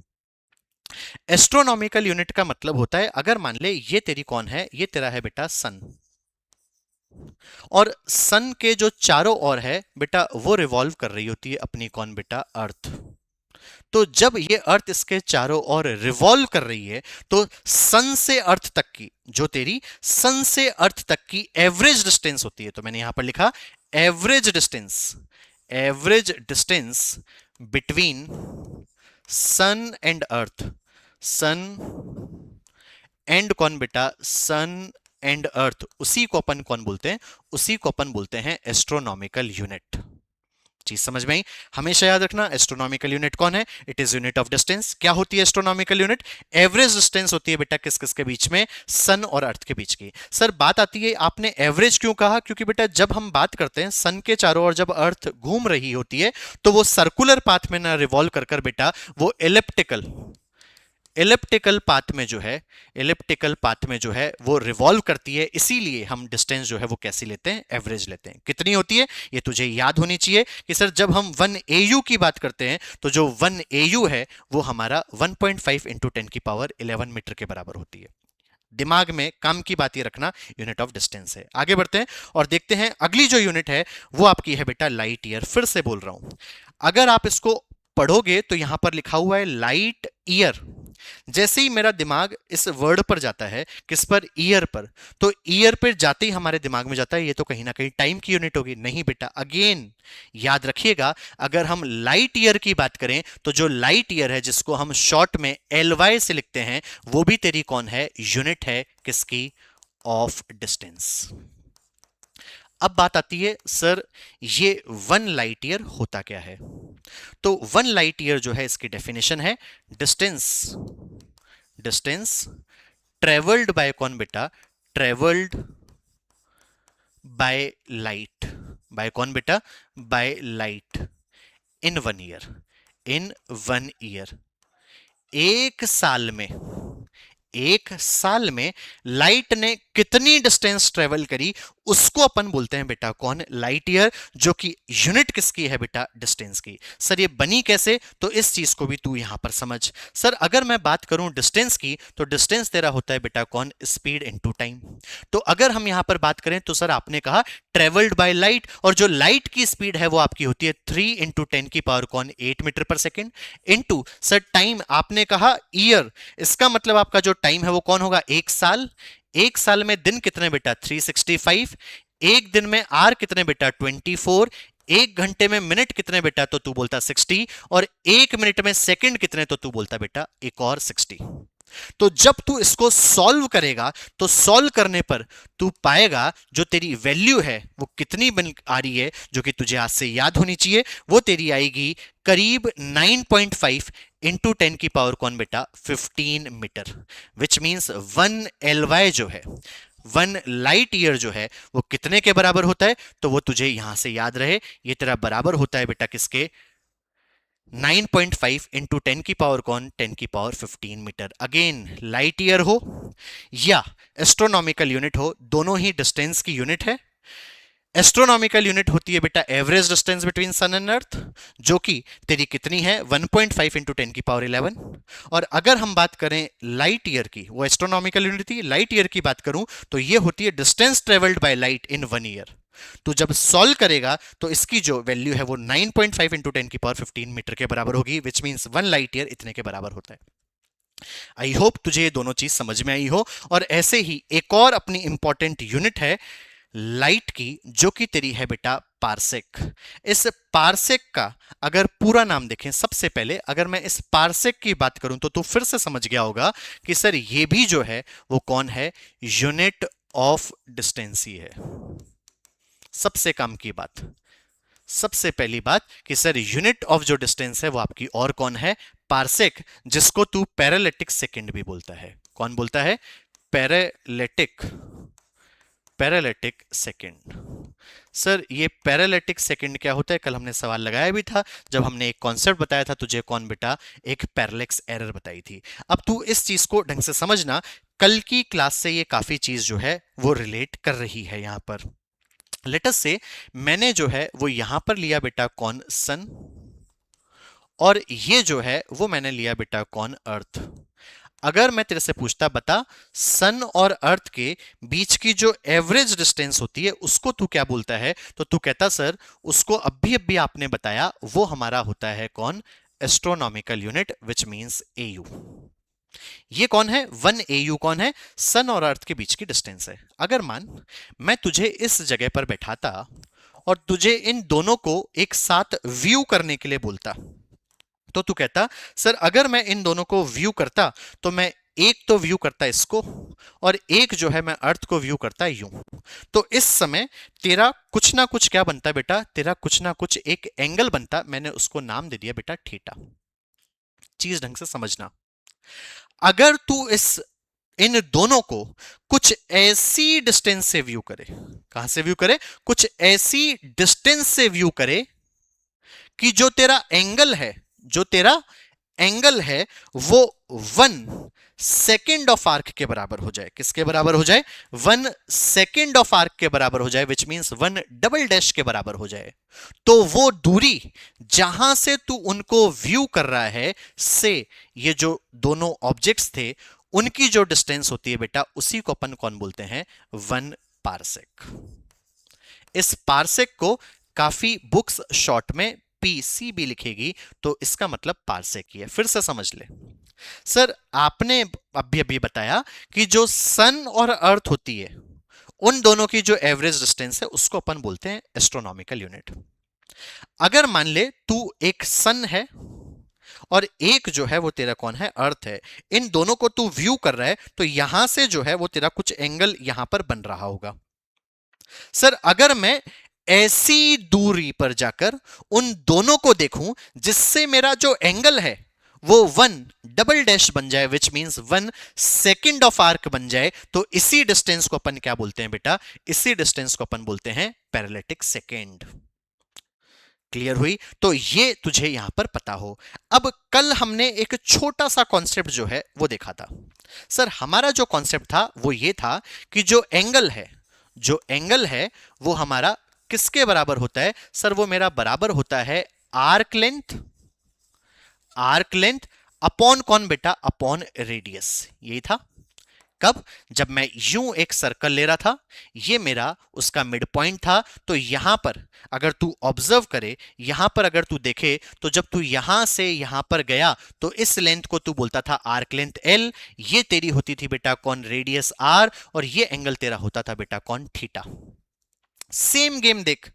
[SPEAKER 1] एस्ट्रोनॉमिकल यूनिट का मतलब होता है, अगर मान ले ये तेरी कौन है? ये तेरा है बेटा सन, और सन के जो चारों ओर है बेटा वो रिवॉल्व कर रही होती है अपनी कौन बेटा? अर्थ। तो जब ये अर्थ इसके चारों ओर रिवॉल्व कर रही है तो सन से अर्थ तक की, जो तेरी सन से अर्थ तक की एवरेज डिस्टेंस होती है, तो मैंने यहां पर लिखा average distance, average distance between sun and earth, sun and कौन बेटा? सन एंड अर्थ, उसी को अपन कौन बोलते हैं, उसी को अपन बोलते हैं एस्ट्रोनॉमिकल यूनिट। चीज समझ में आई? हमेशा याद रखना एस्ट्रोनॉमिकल यूनिट कौन है, it is unit of distance. क्या होती है एस्ट्रोनॉमिकल यूनिट? एवरेज डिस्टेंस होती है बेटा किस किस के बीच में, सन और अर्थ के बीच की। सर बात आती है आपने एवरेज क्यों कहा, क्योंकि बेटा जब हम बात करते हैं सन के चारों ओर जब अर्थ घूम रही होती है तो वो सर्कुलर पाथ में ना रिवॉल्व कर कर बेटा वो इलिप्टिकल पाथ में जो है, इलिप्टिकल पाथ में जो है वो रिवॉल्व करती है। इसीलिए हम डिस्टेंस जो है वो कैसी लेते हैं, एवरेज लेते हैं। कितनी होती है ये तुझे याद होनी चाहिए कि सर जब हम 1 AU की बात करते हैं तो जो 1 AU है वो हमारा 1.5 इंटू 10 की पावर 11 मीटर के बराबर होती है। दिमाग में काम की बात ये रखना, यूनिट ऑफ डिस्टेंस है। आगे बढ़ते हैं और देखते हैं अगली जो यूनिट है वो आपकी है बेटा लाइट ईयर। फिर से बोल रहा हूं, अगर आप इसको पढ़ोगे तो यहां पर लिखा हुआ है लाइट ईयर। जैसे ही मेरा दिमाग इस वर्ड पर जाता है, किस पर, ईयर पर, तो ईयर पर जाते ही हमारे दिमाग में जाता है ये तो कहीं ना कहीं टाइम की यूनिट होगी। नहीं बेटा, अगेन याद रखिएगा, अगर हम लाइट ईयर की बात करें तो जो लाइट ईयर है जिसको हम शॉर्ट में LY से लिखते हैं वो भी तेरी कौन है, यूनिट है किसकी, ऑफ डिस्टेंस। अब बात आती है सर ये 1 लाइट ईयर होता क्या है। तो 1 लाइट ईयर जो है इसकी डेफिनेशन है डिस्टेंस, डिस्टेंस ट्रेवल्ड बाय कौन बेटा, ट्रेवल्ड बाय लाइट, बाय कौन बेटा, by light in 1 year, in 1 year. एक साल में, एक साल में लाइट ने कितनी डिस्टेंस ट्रेवल करी उसको अपन बोलते हैं बेटा कौन, लाइट ईयर, जो कि यूनिट किसकी है बेटा, डिस्टेंस की। सर ये बनी कैसे, तो इस चीज को भी तू यहां पर समझ। सर अगर मैं बात करूं डिस्टेंस की तो डिस्टेंस तेरा होता है बेटा कौन, स्पीड इनटू टाइम। तो अगर हम यहां पर बात करें तो सर आपने कहा ट्रेवल्ड बाय लाइट, और जो लाइट की स्पीड है वो आपकी होती है 3 इंटू 10 की पावर कौन, 8 मीटर पर सेकेंड, इंटू सर टाइम आपने कहा ईयर, इसका मतलब आपका जो टाइम है वो कौन होगा, एक साल। एक साल में दिन कितने बेटा, 365। एक दिन में आर कितने बेटा, 24। एक घंटे में मिनट कितने बेटा, तो तू बोलता 60। और एक मिनट में सेकंड कितने, तो तू बोलता बेटा एक और 60। तो जब तू इसको सॉल्व करेगा तो सॉल्व करने पर तू पाएगा जो तेरी वैल्यू है वो कितनी बन आ रही है, जो कि तुझे आज से याद होनी चाहिए, वो तेरी आएगी करीब 9.5 इंटू 10 की पावर कौन बेटा, 15 मीटर। विच मींस 1 LY जो है, 1 लाइट ईयर जो है वो कितने के बराबर होता है, तो वो तुझे यहां से याद रहे, ये तेरा बराबर होता है बेटा किसके, 9.5 इंटू 10 की पावर कौन, 10 की power 15 metre. Again light year हो या एस्ट्रोनॉमिकल यूनिट हो, दोनों ही डिस्टेंस की यूनिट है। एस्ट्रोनॉमिकल यूनिट होती है बेटा average distance between sun and earth, जो कि तेरी कितनी है, 1.5 इंटू 10 की पावर 11। और अगर हम बात करें लाइट ईयर की, वो एस्ट्रोनॉमिकल यूनिट थी, लाइट ईयर की बात करूं तो ये होती है distance travelled by light in 1 year. तो जब सॉल्व करेगा तो इसकी जो वैल्यू है वो 9.5 इंटू 10 की पावर 15 मीटर के बराबर होगी, विच मींस 1 लाइट ईयर इतने के बराबर होता है। आई होप तुझे ये दोनों चीज समझ में आई हो। और ऐसे ही एक और अपनी इंपॉर्टेंट यूनिट है लाइट की, जो कि तेरी है बेटा पार्सेक। इस पार्सेक का अगर पूरा नाम देखें, सबसे पहले अगर मैं इस पार्सेक की बात करूं तो तू फिर से समझ गया होगा कि सर ये भी जो है वो कौन है, यूनिट ऑफ डिस्टेंस ही है। सबसे काम की बात, सबसे पहली बात कि सर यूनिट ऑफ जो डिस्टेंस है वो आपकी और कौन है, पार्सेक, जिसको तू पैरालिटिक सेकंड भी बोलता है। कौन बोलता है, पैरालिटिक, पैरालिटिक सेकंड। सर ये पैरालिटिक सेकंड क्या होता है, कल हमने सवाल लगाया भी था जब हमने एक कॉन्सेप्ट बताया था तुझे, कौन बेटा, एक पैरेलैक्स एरर बताई थी। अब तू इस चीज को ढंग से समझना, कल की क्लास से ये काफी चीज जो है वो रिलेट कर रही है। यहां पर लेट अस से मैंने जो है वो यहां पर लिया बेटा कौन, सन, और ये जो है वो मैंने लिया बेटा कौन, अर्थ। अगर मैं तेरे से पूछता बता सन और अर्थ के बीच की जो एवरेज डिस्टेंस होती है उसको तू क्या बोलता है, तो तू कहता सर उसको अभी आपने बताया वो हमारा होता है कौन, astronomical unit, which means AU। ये कौन है, 1 AU कौन है, सन और अर्थ के बीच की डिस्टेंस है। अगर मान मैं तुझे इस जगह पर बैठाता और तुझे इन दोनों को एक साथ व्यू करने के लिए बोलता, तो तू कहता सर अगर मैं इन दोनों को व्यू करता तो मैं एक तो व्यू करता है इसको, और एक जो है मैं अर्थ को व्यू करता है यूं। तो इस समय तेरा कुछ ना कुछ क्या बनता है बेटा, तेरा कुछ ना कुछ एक एंगल बनता, मैंने उसको नाम दे दिया बेटा थीटा। चीज ढंग से समझना। अगर तू इस इन दोनों को कुछ ऐसी डिस्टेंस से व्यू करे, कहां से व्यू करे, कुछ ऐसी डिस्टेंस से व्यू करे कि जो तेरा एंगल है, जो तेरा एंगल है वो 1 सेकेंड ऑफ आर्क के बराबर हो जाए। किसके बराबर हो जाए, 1 सेकेंड ऑफ आर्क के बराबर हो जाए, विच मींस 1 डबल डैश के बराबर हो जाए। तो वो दूरी जहां से तू उनको व्यू कर रहा है से, ये जो दोनों ऑब्जेक्ट्स थे उनकी जो डिस्टेंस होती है बेटा, उसी को अपन कौन बोलते हैं, 1 पार्सेक। इस पार्सेक को काफी बुक्स शॉर्ट में पीसीबी लिखेगी, तो इसका मतलब पार्सेक ही है। फिर से समझ ले सर, आपने अभी अभी बताया कि जो सन और अर्थ होती है उन दोनों की जो एवरेज डिस्टेंस है उसको अपन बोलते हैं एस्ट्रोनॉमिकल यूनिट। अगर मान ले तू एक सन है और एक जो है वो तेरा कौन है, अर्थ है, इन दोनों को तू व्यू कर रहा है, तो यहां से जो है वो तेरा कुछ एंगल यहां पर बन रहा होगा। सर अगर मैं ऐसी दूरी पर जाकर उन दोनों को देखूं जिससे मेरा जो एंगल है वो 1 डबल डैश बन जाए, which means 1 second of arc बन जाए, तो इसी डिस्टेंस को अपन क्या बोलते हैं बेटा, इसी डिस्टेंस को अपन बोलते हैं पैरेलैटिक सेकेंड। क्लियर हुई? तो ये तुझे यहां पर पता हो। अब कल हमने एक छोटा सा कॉन्सेप्ट जो है वो देखा था। सर हमारा जो कॉन्सेप्ट था वो ये था कि जो एंगल है, जो एंगल है वो हमारा किसके बराबर होता है, सर वो मेरा बराबर होता है arc length, arc length upon कौन बेटा, अपॉन रेडियस। यही था। कब, जब मैं यूं एक सर्कल ले रहा था, ये मेरा उसका मिड पॉइंट था, तो यहां पर अगर तू ऑब्जर्व करे, यहां पर अगर तू देखे, तो जब तू यहां से यहां पर गया तो इस लेंथ को तू बोलता था आर्क लेंथ एल, ये तेरी होती थी बेटा कौन, रेडियस आर, और ये एंगल तेरा होता था बेटा कौन, थीटा। सेम गेम देख,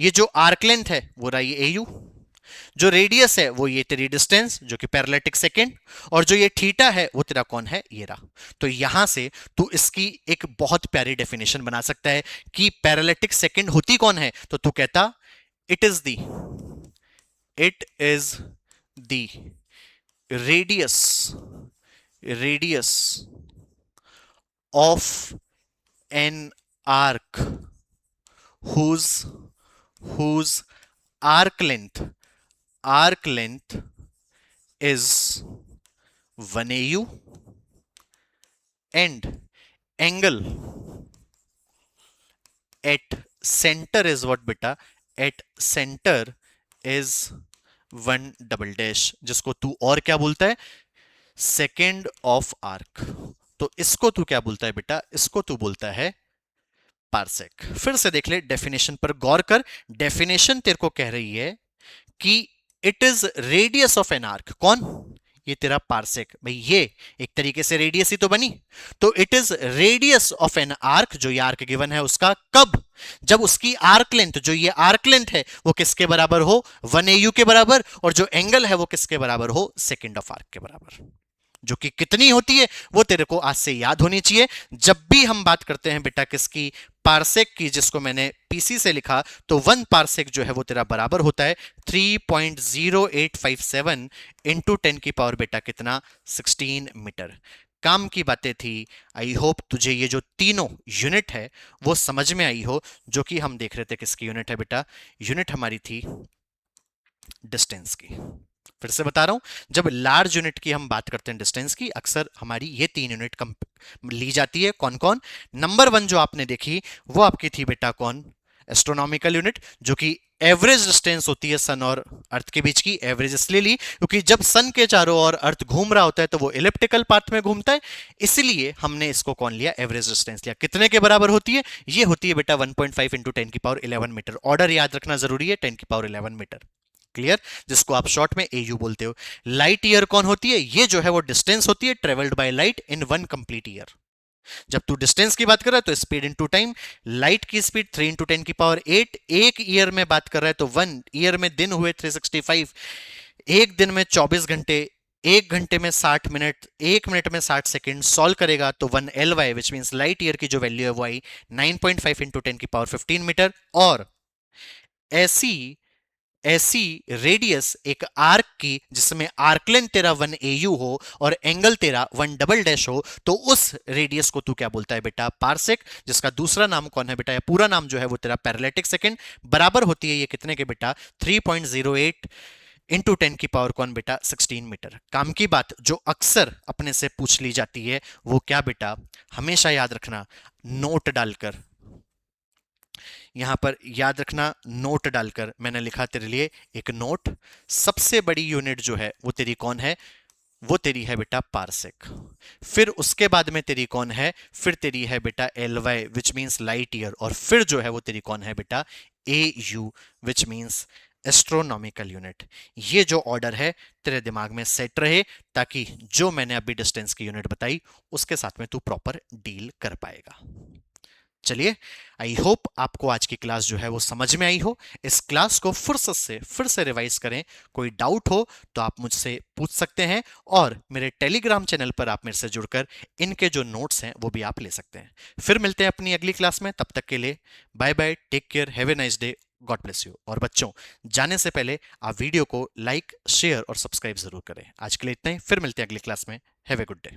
[SPEAKER 1] ये जो आर्क लेंथ है वो रहा ये एयू, जो रेडियस है वो ये तेरी डिस्टेंस जो कि पैरेलैटिक सेकेंड, और जो ये थीटा है वो तेरा कौन है, ये रहा। तो यहां से तू इसकी एक बहुत प्यारी डेफिनेशन बना सकता है कि पैरेलैटिक सेकेंड होती कौन है, तो तू कहता it is the, it is the radius, radius of an arc whose whose arc length is 1 AU and angle at center is what beta, at center is 1 double dash, जिसको तू और क्या बोलता है, सेकेंड ऑफ आर्क। तो इसको तू क्या बोलता है बेटा, इसको तू बोलता है पार्सेक। फिर से देख ले, डेफिनेशन पर गौर कर। डेफिनेशन तेरे को कह रही है कि it is radius of an arc, कौन, ये तेरा पार्सेक। भाई ये एक तरीके से रेडियस ही तो बनी, तो it is radius of an arc, जो ये आर्क गिवन है उसका, कब, जब उसकी आर्क लेंथ, जो ये आर्क लेंथ है वो किसके बराबर हो, 1 AU के बराबर, और जो एंगल है वो किसके बराबर हो, सेकेंड ऑफ आर्क के बराबर। जो कि कितनी होती है वो तेरे को आज से याद होनी चाहिए। जब भी हम बात करते हैं बेटा किसकी, पार्सेक की, जिसको मैंने पीसी से लिखा, तो 1 पार्सेक जो है वो तेरा बराबर होता है 3.0857 इंटू 10 की पावर बेटा कितना, 16 मीटर। काम की बातें थी। आई होप तुझे ये जो तीनों यूनिट है वो समझ में आई हो। जो कि हम देख रहे थे किसकी यूनिट है बेटा, यूनिट हमारी थी डिस्टेंस की। फिर से बता रहा हूं, जब लार्ज यूनिट की हम बात करते हैं डिस्टेंस की, अक्सर हमारी ये 3 यूनिट ली जाती है। कौन कौन, नंबर 1 जो आपने देखी वो आपकी थी बेटा कौन, एस्ट्रोनॉमिकल यूनिट, जो कि एवरेज डिस्टेंस होती है सन और अर्थ के बीच की। एवरेज इसलिए ली क्योंकि जब सन के चारों ओर अर्थ घूम रहा होता है तो वो इलिप्टिकल पाथ में घूमता है, इसलिए हमने इसको कौन लिया, एवरेज डिस्टेंस लिया। कितने के बराबर होती है, ये होती है बेटा 1.5 इंटू 10 की पावर 11 मीटर। ऑर्डर याद रखना जरूरी है, 10 की पावर 11 मीटर। क्लियर, जिसको आप शॉर्ट में एयू बोलते हो। लाइट ईयर कौन होती है, ये जो है वो डिस्टेंस होती है travelled by light in 1 complete year. जब तू डिस्टेंस की बात कर रहा है तो स्पीड इनटू टाइम, लाइट की स्पीड 3 इंटू 10 की पावर 8। एक ईयर में बात कर रहा है तो 1 ईयर में दिन हुए 365, एक दिन में 24 घंटे, 1 घंटे में 60 मिनट, 1 मिनट में 60 सेकेंड सॉल्व करेगा तो 1 ly which means light year की जो वैल्यू है वो आई 9.5 इंटू 10⁻15 मीटर। और ऐसी ऐसी रेडियस एक आर्क की जिसमें आर्क लेंथ तेरा 1 AU हो और एंगल तेरा 1 डबल डैश हो, तो उस रेडियस को तू क्या बोलता है बेटा? पारसेक, जिसका दूसरा नाम कौन है बेटा? या पूरा नाम जो है वो तेरा पैरेलैटिक सेकंड। बराबर होती है ये कितने के बेटा? 3.08 इंटू 10 की पावर कौन बेटा? 16 मीटर। काम की बात जो अक्सर अपने से पूछ ली जाती है वो क्या बेटा? हमेशा याद रखना, नोट डालकर, यहां पर याद रखना, नोट डालकर मैंने लिखा तेरे लिए एक नोट। सबसे बड़ी यूनिट जो है वो तेरी कौन है? वो तेरी है बेटा पारसेक। फिर उसके बाद में तेरी कौन है? फिर तेरी है बेटा L Y which means light year. और फिर जो है वो तेरी कौन है बेटा? A U which means astronomical unit. ये जो ऑर्डर है तेरे दिमाग में सेट रहे, ताकि जो मैंने अभी डिस्टेंस की यूनिट बताई उसके साथ में तू प्रॉपर डील कर पाएगा। चलिए, आई होप आपको आज की क्लास जो है वो समझ में आई हो। इस क्लास को फुर्सत से फिर से रिवाइज करें। कोई डाउट हो तो आप मुझसे पूछ सकते हैं, और मेरे टेलीग्राम चैनल पर आप मेरे से जुड़कर इनके जो नोट्स हैं वो भी आप ले सकते हैं। फिर मिलते हैं अपनी अगली क्लास में, तब तक के लिए bye bye, take care, have a nice day, God bless you. और बच्चों, जाने से पहले आप वीडियो को लाइक, शेयर और सब्सक्राइब जरूर करें। आज के लिए इतना ही, फिर मिलते हैं अगली क्लास में। Have a good day.